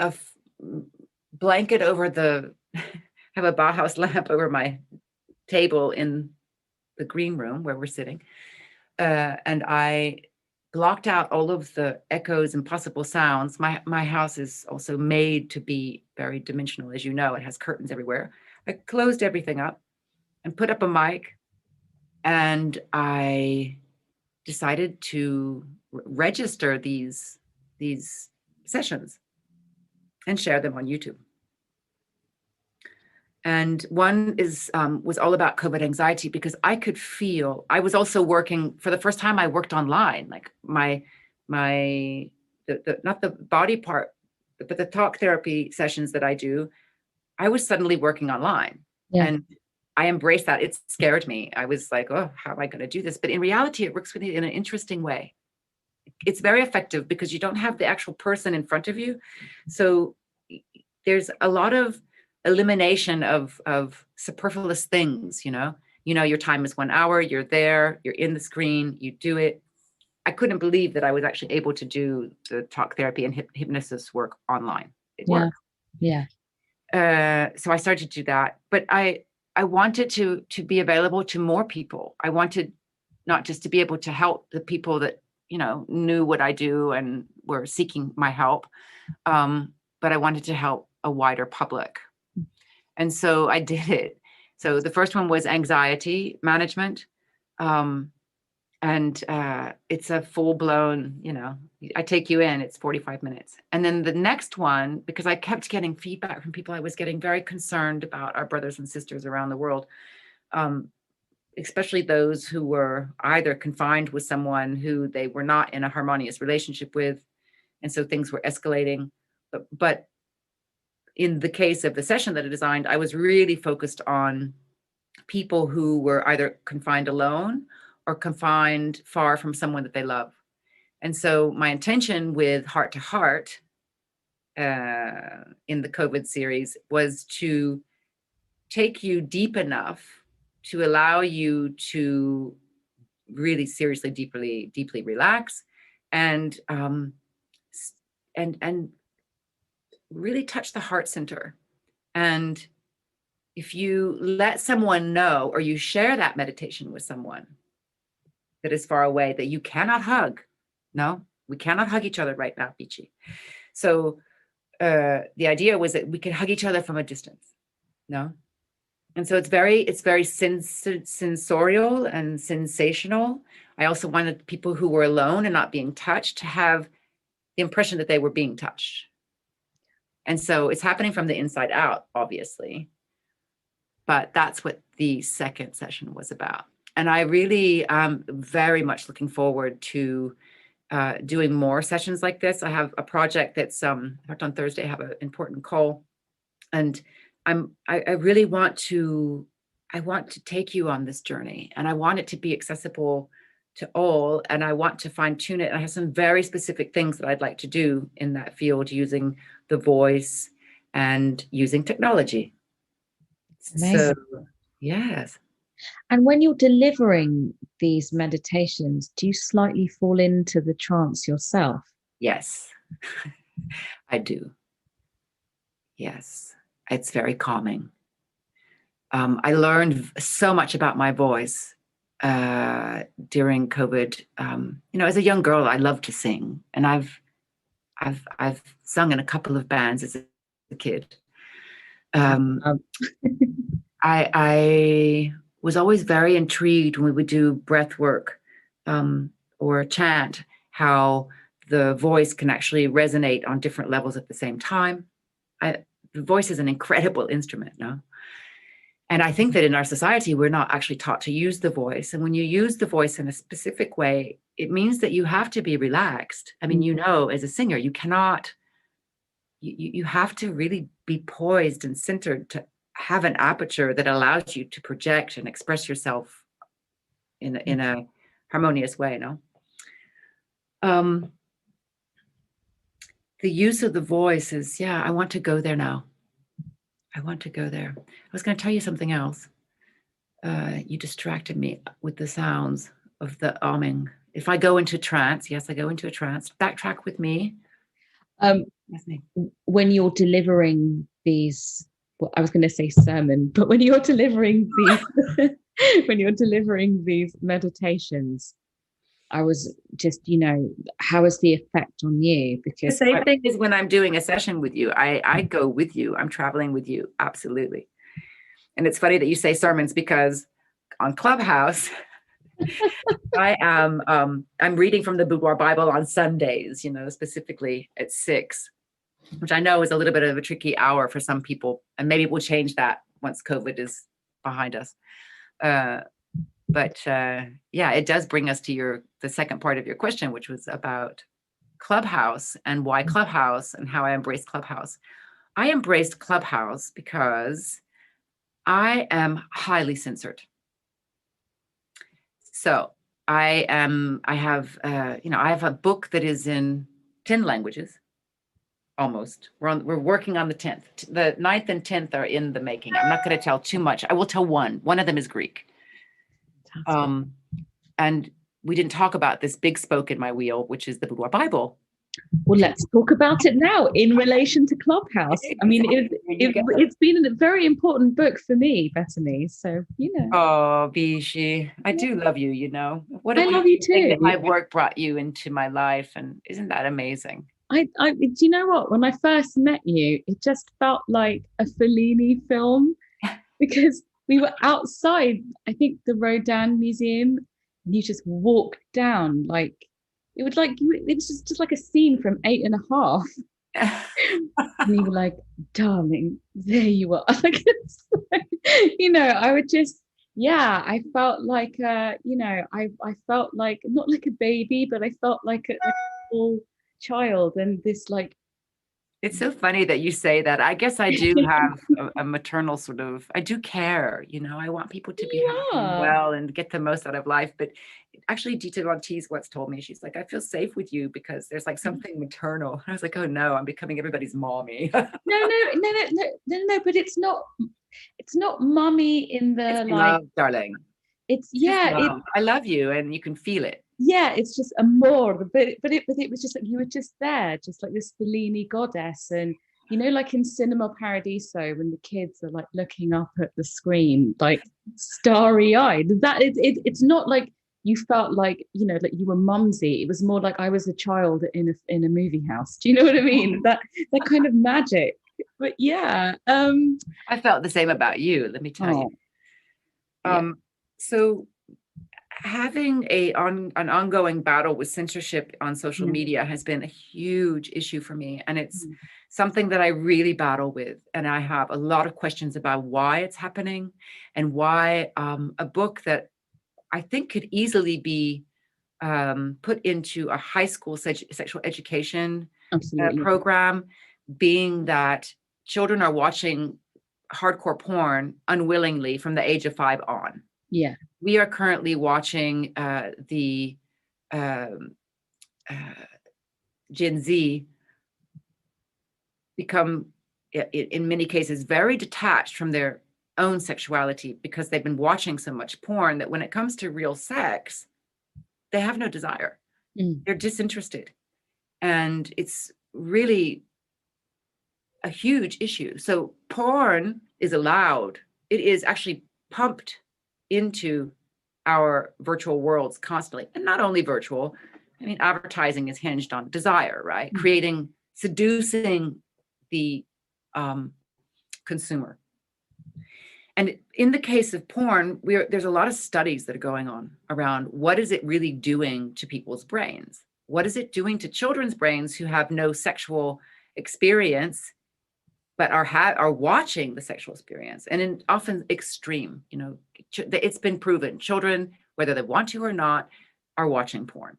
a blanket over have a Bauhaus lamp over my table in the green room where we're sitting. And I blocked out all of the echoes and possible sounds. My house is also made to be very dimensional, as you know. It has curtains everywhere. I closed everything up and put up a mic, and I decided to register these sessions and share them on YouTube. And one was all about COVID anxiety, because I could feel, I was also working, for the first time I worked online, like not the body part, but the talk therapy sessions that I do, I was suddenly working online. Yeah. And I embraced that. It scared me. I was like, oh, how am I going to do this? But in reality, it works with you in an interesting way. It's very effective because you don't have the actual person in front of you. So there's a lot of elimination of superfluous things, your time is 1 hour, you're there, you're in the screen, you do it. I couldn't believe that I was actually able to do the talk therapy and hypnosis work online. It worked. Yeah. So I started to do that, but I wanted to be available to more people. I wanted not just to be able to help the people that, knew what I do and were seeking my help, but I wanted to help a wider public. And so I did it. So the first one was anxiety management. And it's a full blown, I take you in, it's 45 minutes. And then the next one, because I kept getting feedback from people, I was getting very concerned about our brothers and sisters around the world. especially those who were either confined with someone who they were not in a harmonious relationship with, and so things were escalating. But in the case of the session that I designed, I was really focused on people who were either confined alone or confined far from someone that they love. And so my intention with Heart to Heart in the COVID series was to take you deep enough to allow you to really seriously, deeply relax and really touch the heart center. And if you let someone know, or you share that meditation with someone that is far away, that you cannot hug. No, we cannot hug each other right now, Bichi. So the idea was that we could hug each other from a distance. No. And so it's very sensorial and sensational. I also wanted people who were alone and not being touched to have the impression that they were being touched. And so it's happening from the inside out, obviously. But that's what the second session was about. And I really am very much looking forward to doing more sessions like this. I have a project that's, in fact, on Thursday, I have an important call. And I really want to take you on this journey, and I want it to be accessible to all, and I want to fine tune it. I have some very specific things that I'd like to do in that field using the voice and using technology. Amazing. So, yes. And when you're delivering these meditations, do you slightly fall into the trance yourself? Yes, I do. Yes, it's very calming. I learned so much about my voice during COVID. As a young girl, I loved to sing, and I've sung in a couple of bands as a kid. I was always very intrigued when we would do breath work or chant, how the voice can actually resonate on different levels at the same time. The voice is an incredible instrument, no? And I think that in our society, we're not actually taught to use the voice. And when you use the voice in a specific way, it means that you have to be relaxed. I mean, as a singer, you cannot, you have to really be poised and centered to have an aperture that allows you to project and express yourself in a harmonious way, no? The use of the voice is, I want to go there now. I want to go there. I was going to tell you something else. You distracted me with the sounds of the umming. If I go into trance, yes, I go into a trance. Backtrack with me. When you're delivering these, well, I was going to say sermon, but when you're delivering these, meditations, I was just, how is the effect on you? Because the same thing is when I'm doing a session with you, I go with you. I'm traveling with you. Absolutely. And it's funny that you say sermons, because on Clubhouse, I'm reading from the Boudoir Bible on Sundays, specifically at 6, which I know is a little bit of a tricky hour for some people. And maybe we'll change that once COVID is behind us. But it does bring us to the second part of your question, which was about Clubhouse and why Clubhouse and how I embraced Clubhouse. I embraced Clubhouse because I am highly censored. So I have a book that is in 10 languages, almost. We're working on the 10th. The 9th and 10th are in the making. I'm not going to tell too much. I will tell one. One of them is Greek. And we didn't talk about this big spoke in my wheel, which is the Boudoir Bible. Well, let's talk about it now in relation to Clubhouse. I mean, it's been a very important book for me, Betony. So, Oh, Bishi, I do love you, What I love you too. My work brought you into my life, and isn't that amazing? Do you know what? When I first met you, it just felt like a Fellini film, because we were outside, I think, the Rodin Museum, and you just walked down it was just like a scene from 8½. And you were like, darling, there you are. I would just, yeah, I felt like I felt like not like a baby, but I felt like a full child, and this like It's so funny that you say that. I guess I do have a maternal sort of, I do care, I want people to be you happy and are. well and get the most out of life. But actually, Dita Von Teese once told me, she's like, I feel safe with you because there's like something maternal. I was like, oh no, I'm becoming everybody's mommy. No, but it's not mummy in It's the like love, darling. it's It's just yeah, love. I love you and you can feel it. yeah, it's just amor, but it was just like you were just there, just like this Fellini goddess, and like in Cinema Paradiso, when the kids are like looking up at the screen, like starry-eyed. It's not like you felt like like you were mumsy. It was more like I was a child in a movie house. Do you know what I mean? That kind of magic. But yeah, I felt the same about you, let me tell you. Yeah. So having an ongoing battle with censorship on social Yeah. media has been a huge issue for me. And it's something that I really battle with. And I have a lot of questions about why it's happening and why a book that I think could easily be put into a high school sexual education Absolutely. program, being that children are watching hardcore porn unwillingly from the age of 5 on. Yeah. We are currently watching the Gen Z become, in many cases, very detached from their own sexuality because they've been watching so much porn that when it comes to real sex, they have no desire. They're disinterested. And it's really a huge issue. So porn is allowed. It is actually pumped into our virtual worlds constantly, and not only virtual. I mean, advertising is hinged on desire, right? Seducing the consumer. And in the case of porn, there's a lot of studies that are going on around what is it really doing to people's brains? What is it doing to children's brains who have no sexual experience but are watching the sexual experience, and often extreme, it's been proven children, whether they want to or not, are watching porn.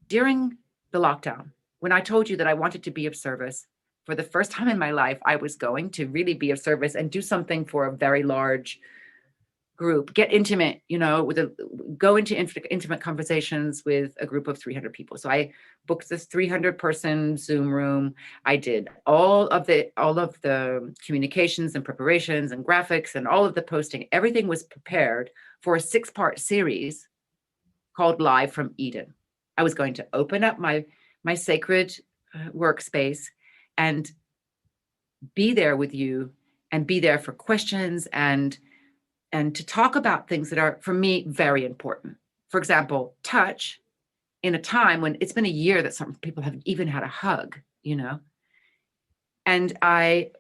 During the lockdown, when I told you that I wanted to be of service, for the first time in my life, I was going to really be of service and do something for a very large group, get intimate, go into intimate conversations with a group of 300 people. So I booked this 300-person Zoom room. I did all of the communications and preparations and graphics and all of the posting. Everything was prepared for a 6-part series called Live from Eden. I was going to open up my sacred workspace and be there with you and be there for questions and to talk about things that are, for me, very important. For example, touch, in a time when it's been a year that some people have even had a hug, And I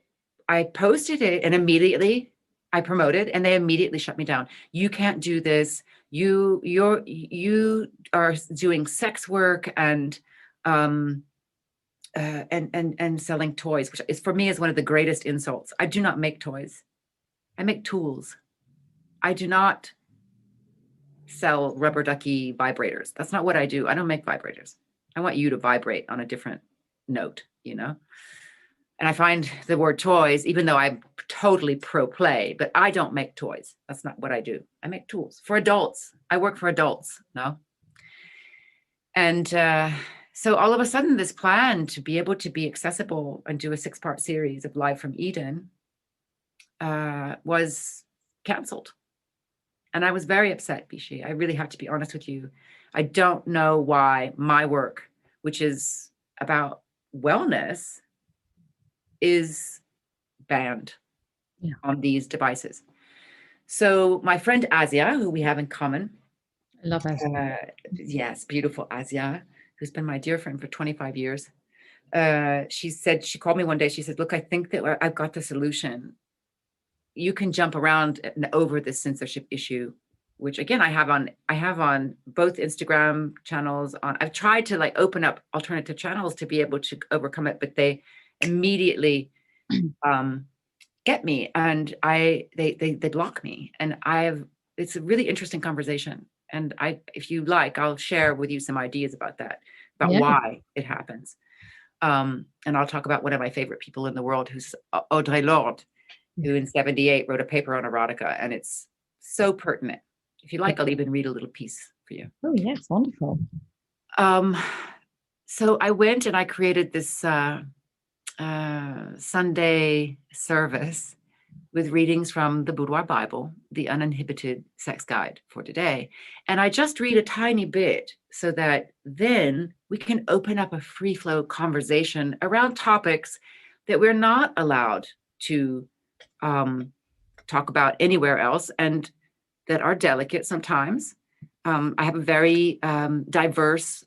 posted it, and immediately I promoted, and they immediately shut me down. You can't do this. You are doing sex work and selling toys, which is, for me, is one of the greatest insults. I do not make toys. I make tools. I do not sell rubber ducky vibrators. That's not what I do. I don't make vibrators. I want you to vibrate on a different note, And I find the word toys, even though I'm totally pro play, but I don't make toys. That's not what I do. I make tools for adults. I work for adults, no? And so all of a sudden, this plan to be able to be accessible and do a 6-part series of Live from Eden was canceled. And I was very upset, Bishi. I really have to be honest with you. I don't know why my work, which is about wellness, is banned on these devices. So my friend Asia, who we have in common. I love Asia. Yes, beautiful Asia, who's been my dear friend for 25 years. She called me one day. She said, look, I think that I've got the solution. You can jump around over this censorship issue, which again, I have on both Instagram channels. I've tried to open up alternative channels to be able to overcome it, but they immediately get me, and they block me, and it's a really interesting conversation. And if you like, I'll share with you some ideas about that, about Yeah. why it happens. And I'll talk about one of my favorite people in the world, who's Audre Lorde, who in 78 wrote a paper on erotica, and it's so pertinent. If you like, I'll even read a little piece for you. Oh, yes, wonderful. So I went and I created this Sunday service with readings from the Boudoir Bible, the uninhibited sex guide for today. And I just read a tiny bit so that then we can open up a free flow conversation around topics that we're not allowed to talk about anywhere else, and that are delicate sometimes. I have a very diverse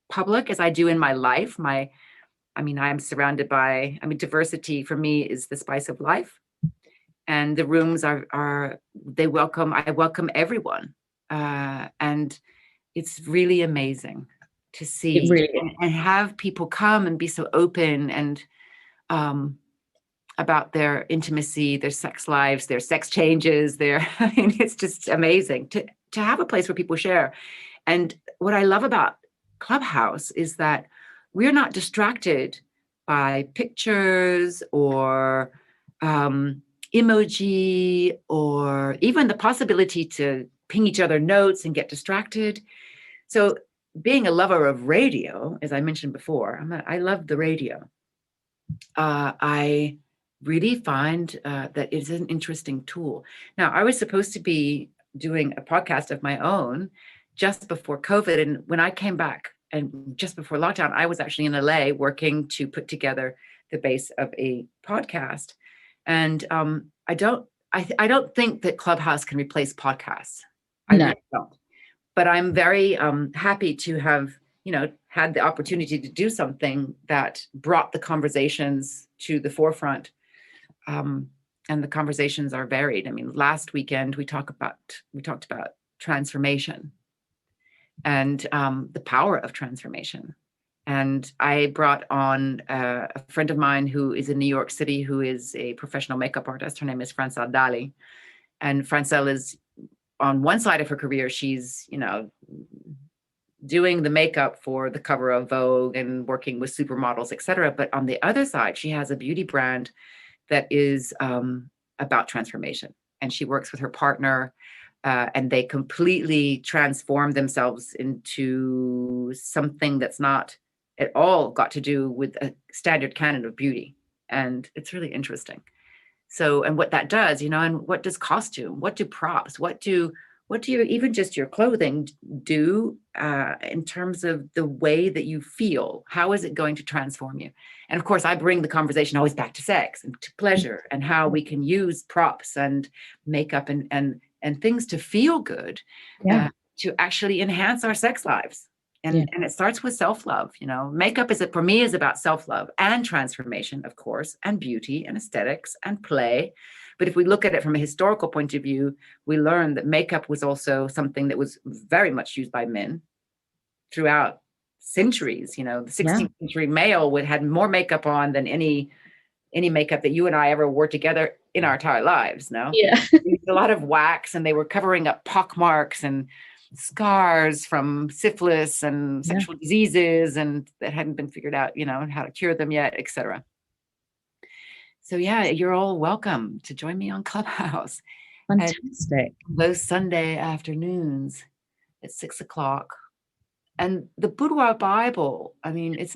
public, as I do in my life. I'm surrounded by, diversity for me is the spice of life. And the rooms I welcome everyone. And it's really amazing to see and have people come and be so open and about their intimacy, their sex lives, their sex changes, it's just amazing to have a place where people share. And what I love about Clubhouse is that we're not distracted by pictures or emoji, or even the possibility to ping each other notes and get distracted. So being a lover of radio, as I mentioned before, I love the radio. I really find that it's an interesting tool. Now, I was supposed to be doing a podcast of my own just before COVID. And when I came back, and just before lockdown, I was actually in LA working to put together the base of a podcast. And I don't think that Clubhouse can replace podcasts. I really don't. But I'm very happy to have, had the opportunity to do something that brought the conversations to the forefront. And the conversations are varied. Last weekend we talked about transformation and the power of transformation. And I brought on a friend of mine who is in New York City, who is a professional makeup artist. Her name is Francelle Dali. And Francelle is, on one side of her career, she's, doing the makeup for the cover of Vogue and working with supermodels, et cetera. But on the other side, she has a beauty brand that is about transformation. And she works with her partner, and they completely transform themselves into something that's not at all got to do with a standard canon of beauty. And it's really interesting. So, and what that does, and what does costume, what do props, what do you, even just your clothing do in terms of the way that you feel? How is it going to transform you? And of course, I bring the conversation always back to sex and to pleasure and how we can use props and makeup and things to feel good, to actually enhance our sex lives. And it starts with self-love. Makeup for me is about self-love and transformation, of course, and beauty and aesthetics and play. But if we look at it from a historical point of view, we learn that makeup was also something that was very much used by men throughout centuries. The 16th century male had more makeup on than any makeup that you and I ever wore together in our entire lives. No, a lot of wax, and they were covering up pockmarks and scars from syphilis and sexual diseases, and that hadn't been figured out, and how to cure them yet, et cetera. So you're all welcome to join me on Clubhouse. Fantastic. Those Sunday afternoons at 6:00. And the Boudoir Bible, it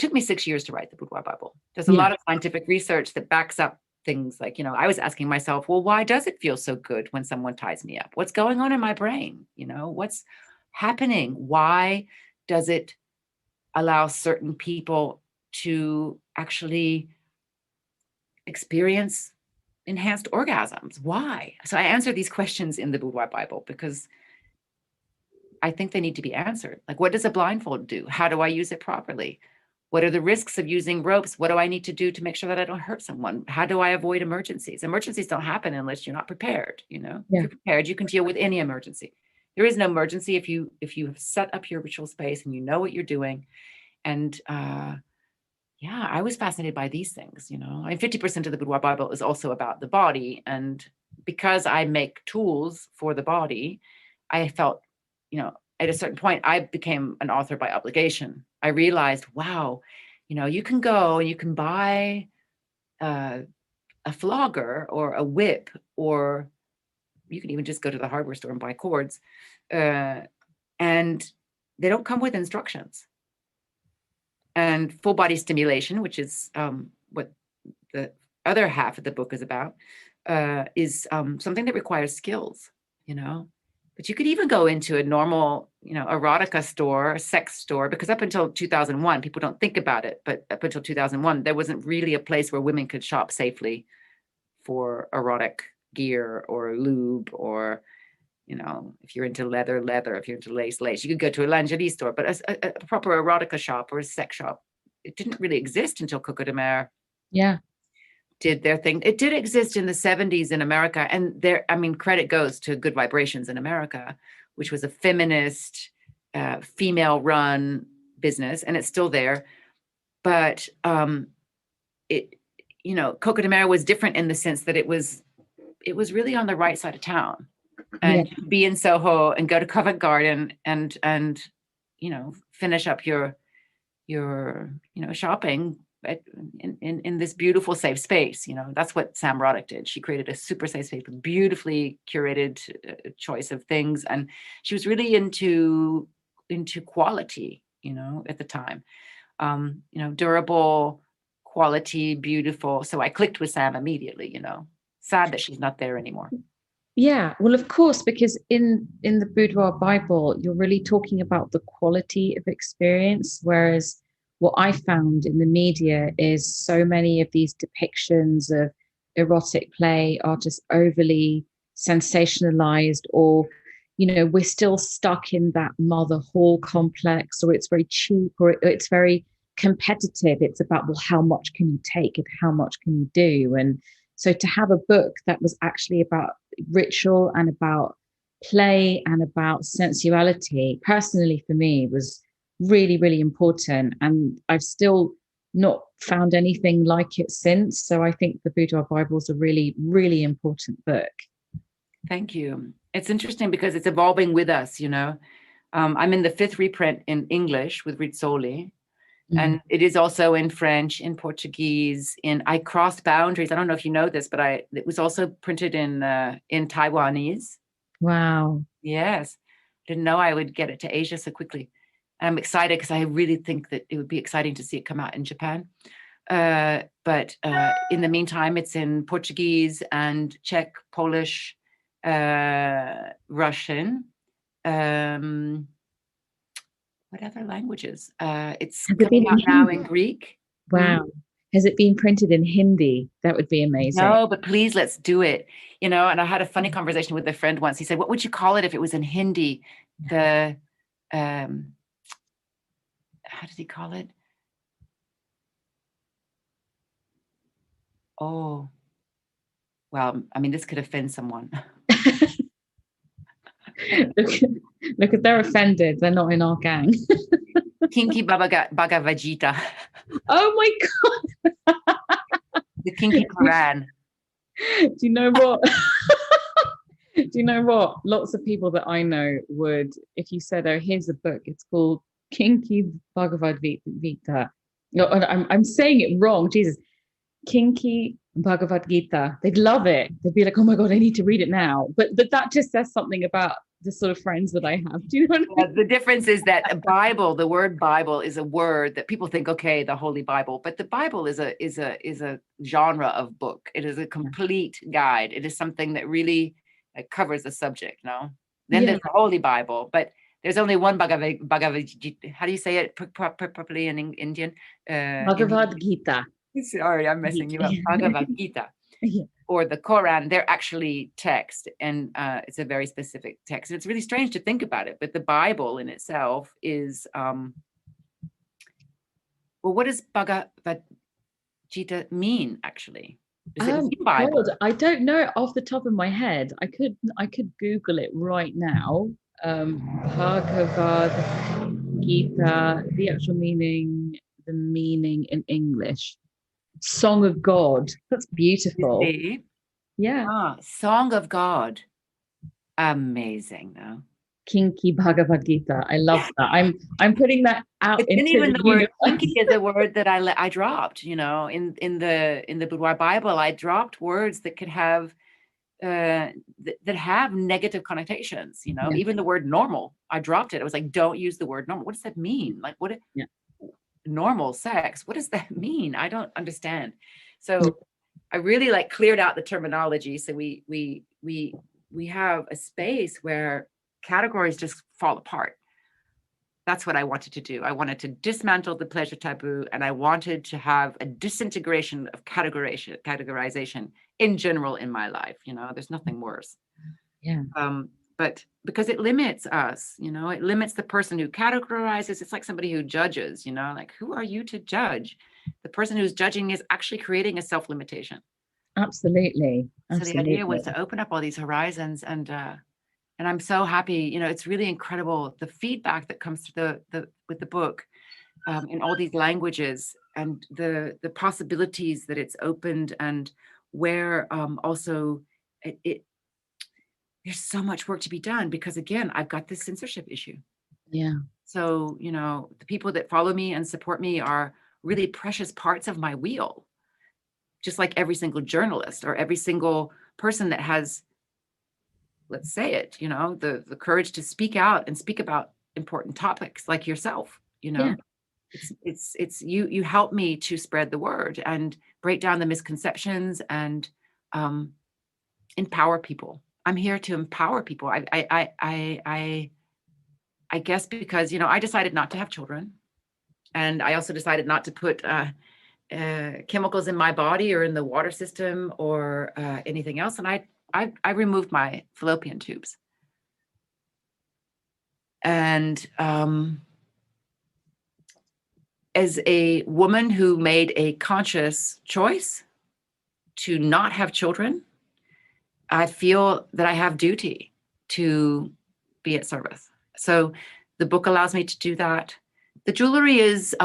took me 6 years to write the Boudoir Bible. There's a lot of scientific research that backs up things like, I was asking myself, well, why does it feel so good when someone ties me up? What's going on in my brain? What's happening? Why does it allow certain people to actually experience enhanced orgasms? Why? So I answer these questions in the Boudoir Bible because I think they need to be answered. Like, what does a blindfold do? How do I use it properly? What are the risks of using ropes? What do I need to do to make sure that I don't hurt someone? How do I avoid emergencies? Emergencies don't happen unless you're not prepared. If you're prepared, you can deal with any emergency. There is no emergency if you have set up your ritual space and you know what you're doing. And yeah, I was fascinated by these things, you know. And 50% of the Boudoir Bible is also about the body. And because I make tools for the body, I felt, you know, at a certain point, I became an author by obligation. I realized, wow, you know, you can go and you can buy a flogger or a whip, or you can even just go to the hardware store and buy cords. And they don't come with instructions. And full body stimulation, which is what the other half of the book is about, is something that requires skills, you know. But you could even go into a normal, you know, erotica store, a sex store, because up until 2001, people don't think about it, but up until 2001, there wasn't really a place where women could shop safely for erotic gear or lube, or, you know, if you're into leather, if you're into lace. You could go to a lingerie store, but a proper erotica shop or a sex shop, it didn't really exist until Coco de Mer did their thing. It did exist in the 70s in America. And there, I mean, credit goes to Good Vibrations in America, which was a feminist, female-run business, and it's still there. But it, you know, Coco de Mer was different in the sense that it was really on the right side of town. And be in Soho and go to Covent Garden and you know, finish up your you know, shopping in this beautiful safe space. You know, that's what Sam Roddick did. She created a super safe space with beautifully curated choice of things, and she was really into quality, you know, at the time. You know, durable, quality, beautiful. So I clicked with Sam immediately, you know. Sad that she's not there anymore. Yeah, well, of course, because in the Boudoir Bible, you're really talking about the quality of experience, whereas what I found in the media is so many of these depictions of erotic play are just overly sensationalized, or, you know, we're still stuck in that mother whore complex, or it's very cheap, or it's very competitive. It's about, well, how much can you take and how much can you do? And so to have a book that was actually about ritual and about play and about sensuality, personally for me, was really, really important. And I've still not found anything like it since. So I think the Boudoir Bible is a really, really important book. Thank you. It's interesting because it's evolving with us, you know. I'm in the 5th reprint in English with Rizzoli. And it is also in French, in Portuguese, I crossed boundaries. I don't know if you know this, but it was also printed in Taiwanese. Wow. Yes. Didn't know I would get it to Asia so quickly. I'm excited because I really think that it would be exciting to see it come out in Japan. But in the meantime, it's in Portuguese and Czech, Polish, Russian, what other languages? It's coming out now in Greek. Wow. Has it been printed in Hindi? That would be amazing. No, but please, let's do it. You know, and I had a funny conversation with a friend once. He said, what would you call it if it was in Hindi? How did he call it? Oh, well, I mean, this could offend someone. Look, if they're offended, they're not in our gang. Kinky Bhagavad Gita. Oh my God. The Kinky Quran. Do you know what? Do you know what? Lots of people that I know would, if you said, oh, here's a book, it's called Kinky Bhagavad Gita. No, I'm saying it wrong. Jesus. Kinky Bhagavad Gita. They'd love it. They'd be like, oh my God, I need to read it now. But that just says something about the sort of friends that I have. Do you know what I mean? The difference is that a Bible, the word Bible, is a word that people think, okay, the Holy Bible, but the Bible is a genre of book. It is a complete guide. It is something that really covers the subject. No, then there's the Holy Bible, but there's only one Bhagavad Gita. How do you say it properly in Indian? Bhagavad Gita. Sorry, I'm messing you up. Bhagavad Gita. Or the Quran, they're actually text, and it's a very specific text. And it's really strange to think about it, but the Bible in itself is, well, what does Bhagavad Gita mean, actually? Does it mean Bible? God, I don't know off the top of my head. I could Google it right now. Bhagavad Gita, the actual meaning, the meaning in English. Song of God. That's beautiful. See? Yeah. Song of God. Amazing, no? Kinky Bhagavad Gita. I love that. I'm putting that out But into then even the the word universe. kinky is a word that I dropped, you know, in the Boudoir Bible. I dropped words that could have that have negative connotations, you know. Yeah. Even the word normal, I dropped it. I was like, don't use the word normal. What does that mean? Like, what Yeah. normal sex? What does that mean? I don't understand. So Yeah. I really like cleared out the terminology. So we have a space where categories just fall apart. That's what I wanted to do. I wanted to dismantle the pleasure taboo, and I wanted to have a disintegration of categorization in general in my life. You know, there's nothing worse. Yeah. But because it limits us, you know, it limits the person who categorizes. It's like somebody who judges, you know, like, who are you to judge? The person who's judging is actually creating a self-limitation. Absolutely. So the idea was to open up all these horizons, and I'm so happy. You know, it's really incredible the feedback that comes through with the book in all these languages, and the possibilities that it's opened, and where also it there's so much work to be done, because again, I've got this censorship issue. Yeah. So, you know, the people that follow me and support me are really precious parts of my wheel, just like every single journalist or every single person that has, let's say it, you know, the courage to speak out and speak about important topics, like yourself, you know. Yeah. It's you help me to spread the word and break down the misconceptions and empower people. I'm here to empower people. I guess because, you know, I decided not to have children, and I also decided not to put chemicals in my body or in the water system or anything else. And I removed my fallopian tubes. And as a woman who made a conscious choice to not have children, I feel that I have duty to be at service. So the book allows me to do that. The jewelry is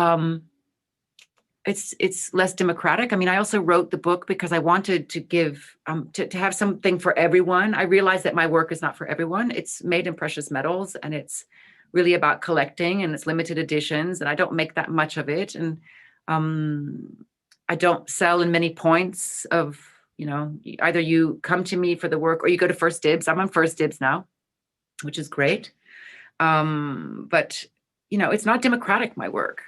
it's less democratic. I mean, I also wrote the book because I wanted to give to have something for everyone. I realized that my work is not for everyone. It's made in precious metals, and it's really about collecting, and it's limited editions, and I don't make that much of it. And I don't sell in many points of, you know, either you come to me for the work or you go to First Dibs. I'm on First Dibs now, which is great. But, you know, it's not democratic, my work,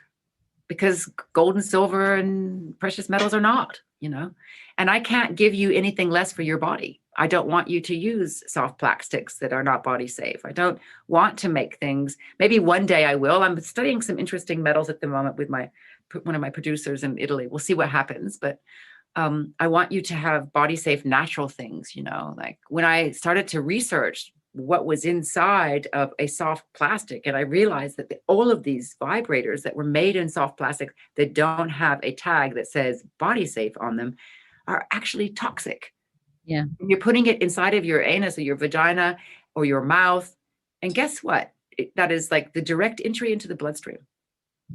because gold and silver and precious metals are not, you know, and I can't give you anything less for your body. I don't want you to use soft plastics that are not body safe. I don't want to make things. Maybe one day I will. I'm studying some interesting metals at the moment with one of my producers in Italy. We'll see what happens. But I want you to have body safe, natural things, you know, like when I started to research what was inside of a soft plastic, and I realized that all of these vibrators that were made in soft plastic that don't have a tag that says body safe on them are actually toxic. Yeah. You're putting it inside of your anus or your vagina or your mouth. And guess what? That is like the direct entry into the bloodstream.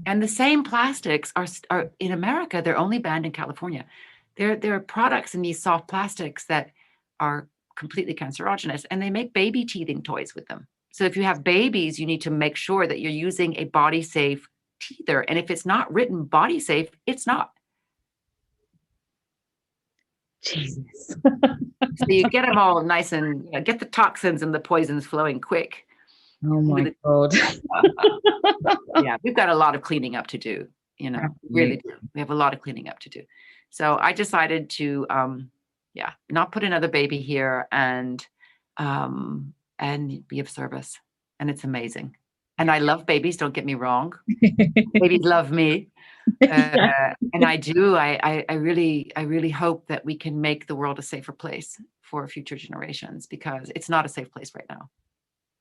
And the same plastics are in America, they're only banned in California. There are products in these soft plastics that are completely cancerogenous, and they make baby teething toys with them. So if you have babies, you need to make sure that you're using a body safe teether. And if it's not written body safe, it's not. Jesus. So you get them all nice and, you know, get the toxins and the poisons flowing quick. Oh my God. Yeah, we've got a lot of cleaning up to do, you know. Really do. We have a lot of cleaning up to do. So I decided to not put another baby here, and be of service. And it's amazing. And I love babies, don't get me wrong. Babies love me. And I do. I really hope that we can make the world a safer place for future generations, because it's not a safe place right now.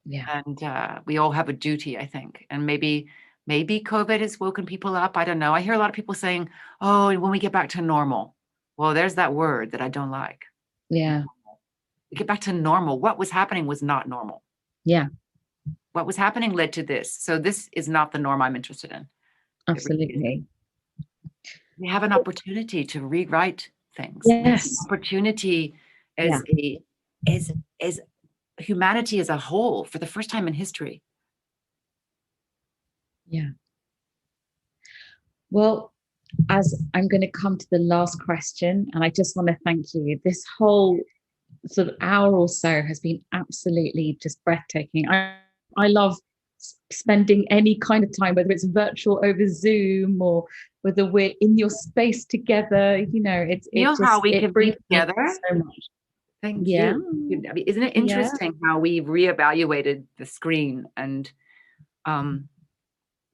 Yeah. And we all have a duty, I think. And maybe COVID has woken people up. I don't know. I hear a lot of people saying, oh, and when we get back to normal. Well, there's that word that I don't like. Yeah. We get back to normal. What was happening was not normal. Yeah. What was happening led to this. So this is not the norm I'm interested in. Absolutely. We have an opportunity to rewrite things. Yes. Opportunity as as humanity as a whole for the first time in history. Yeah. Well, as I'm going to come to the last question, and I just want to thank you. This whole sort of hour or so has been absolutely just breathtaking. I love spending any kind of time, whether it's virtual over Zoom or whether we're in your space together. You know, How we can be brings me together. so much. Thank Yeah. you. I mean, isn't it interesting how we've reevaluated the screen, and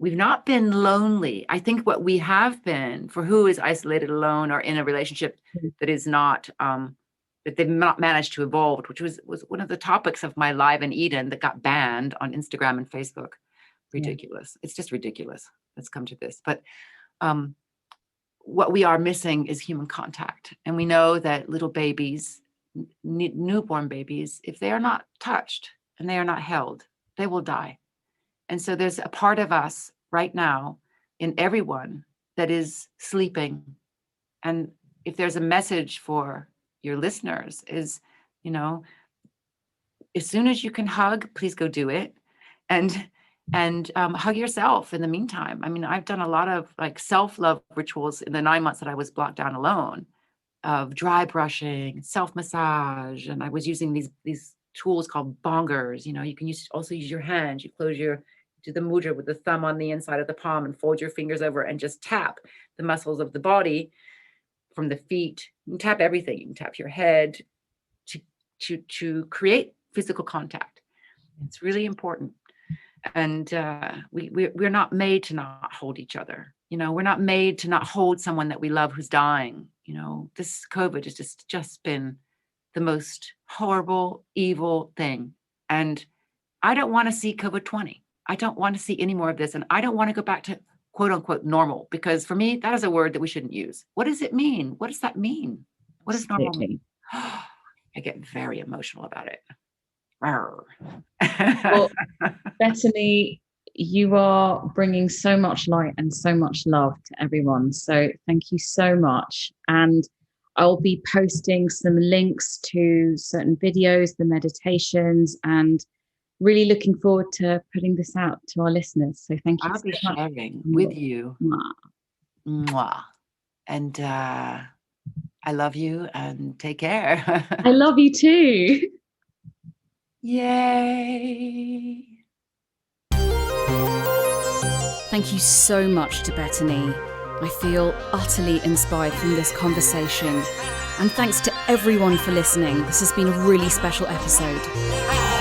we've not been lonely. I think what we have been, for who is isolated, alone, or in a relationship that is not, that they've not managed to evolve, which was one of the topics of my Live in Eden that got banned on Instagram and Facebook. Ridiculous. It's just ridiculous. Let's come to this. But what we are missing is human contact. And we know that little babies, newborn babies, if they are not touched and they are not held, they will die. And so there's a part of us right now in everyone that is sleeping. And if there's a message for your listeners is, you know, as soon as you can hug, please go do it. And hug yourself in the meantime. I mean, I've done a lot of like self-love rituals in the 9 months that I was blocked down alone, of dry brushing, self-massage. And I was using these tools called bongers. You know, you can also use your hands. You do the mudra with the thumb on the inside of the palm and fold your fingers over and just tap the muscles of the body from the feet. You can tap everything. You can tap your head to create physical contact. It's really important. And we're not made to not hold each other. You know, we're not made to not hold someone that we love who's dying. You know, this COVID has just been the most horrible, evil thing. And I don't want to see COVID-20. I don't want to see any more of this. And I don't want to go back to quote unquote normal, because for me, that is a word that we shouldn't use. What does it mean? What does that mean? What does normal mean? I get very emotional about it. Well, Betony, you are bringing so much light and so much love to everyone. So thank you so much. And I'll be posting some links to certain videos, the meditations, and really looking forward to putting this out to our listeners. So thank you. I'll be sharing with you. Mwah. And I love you, and take care. I love you too. Yay. Thank you so much to Betony. I feel utterly inspired from this conversation. And thanks to everyone for listening. This has been a really special episode.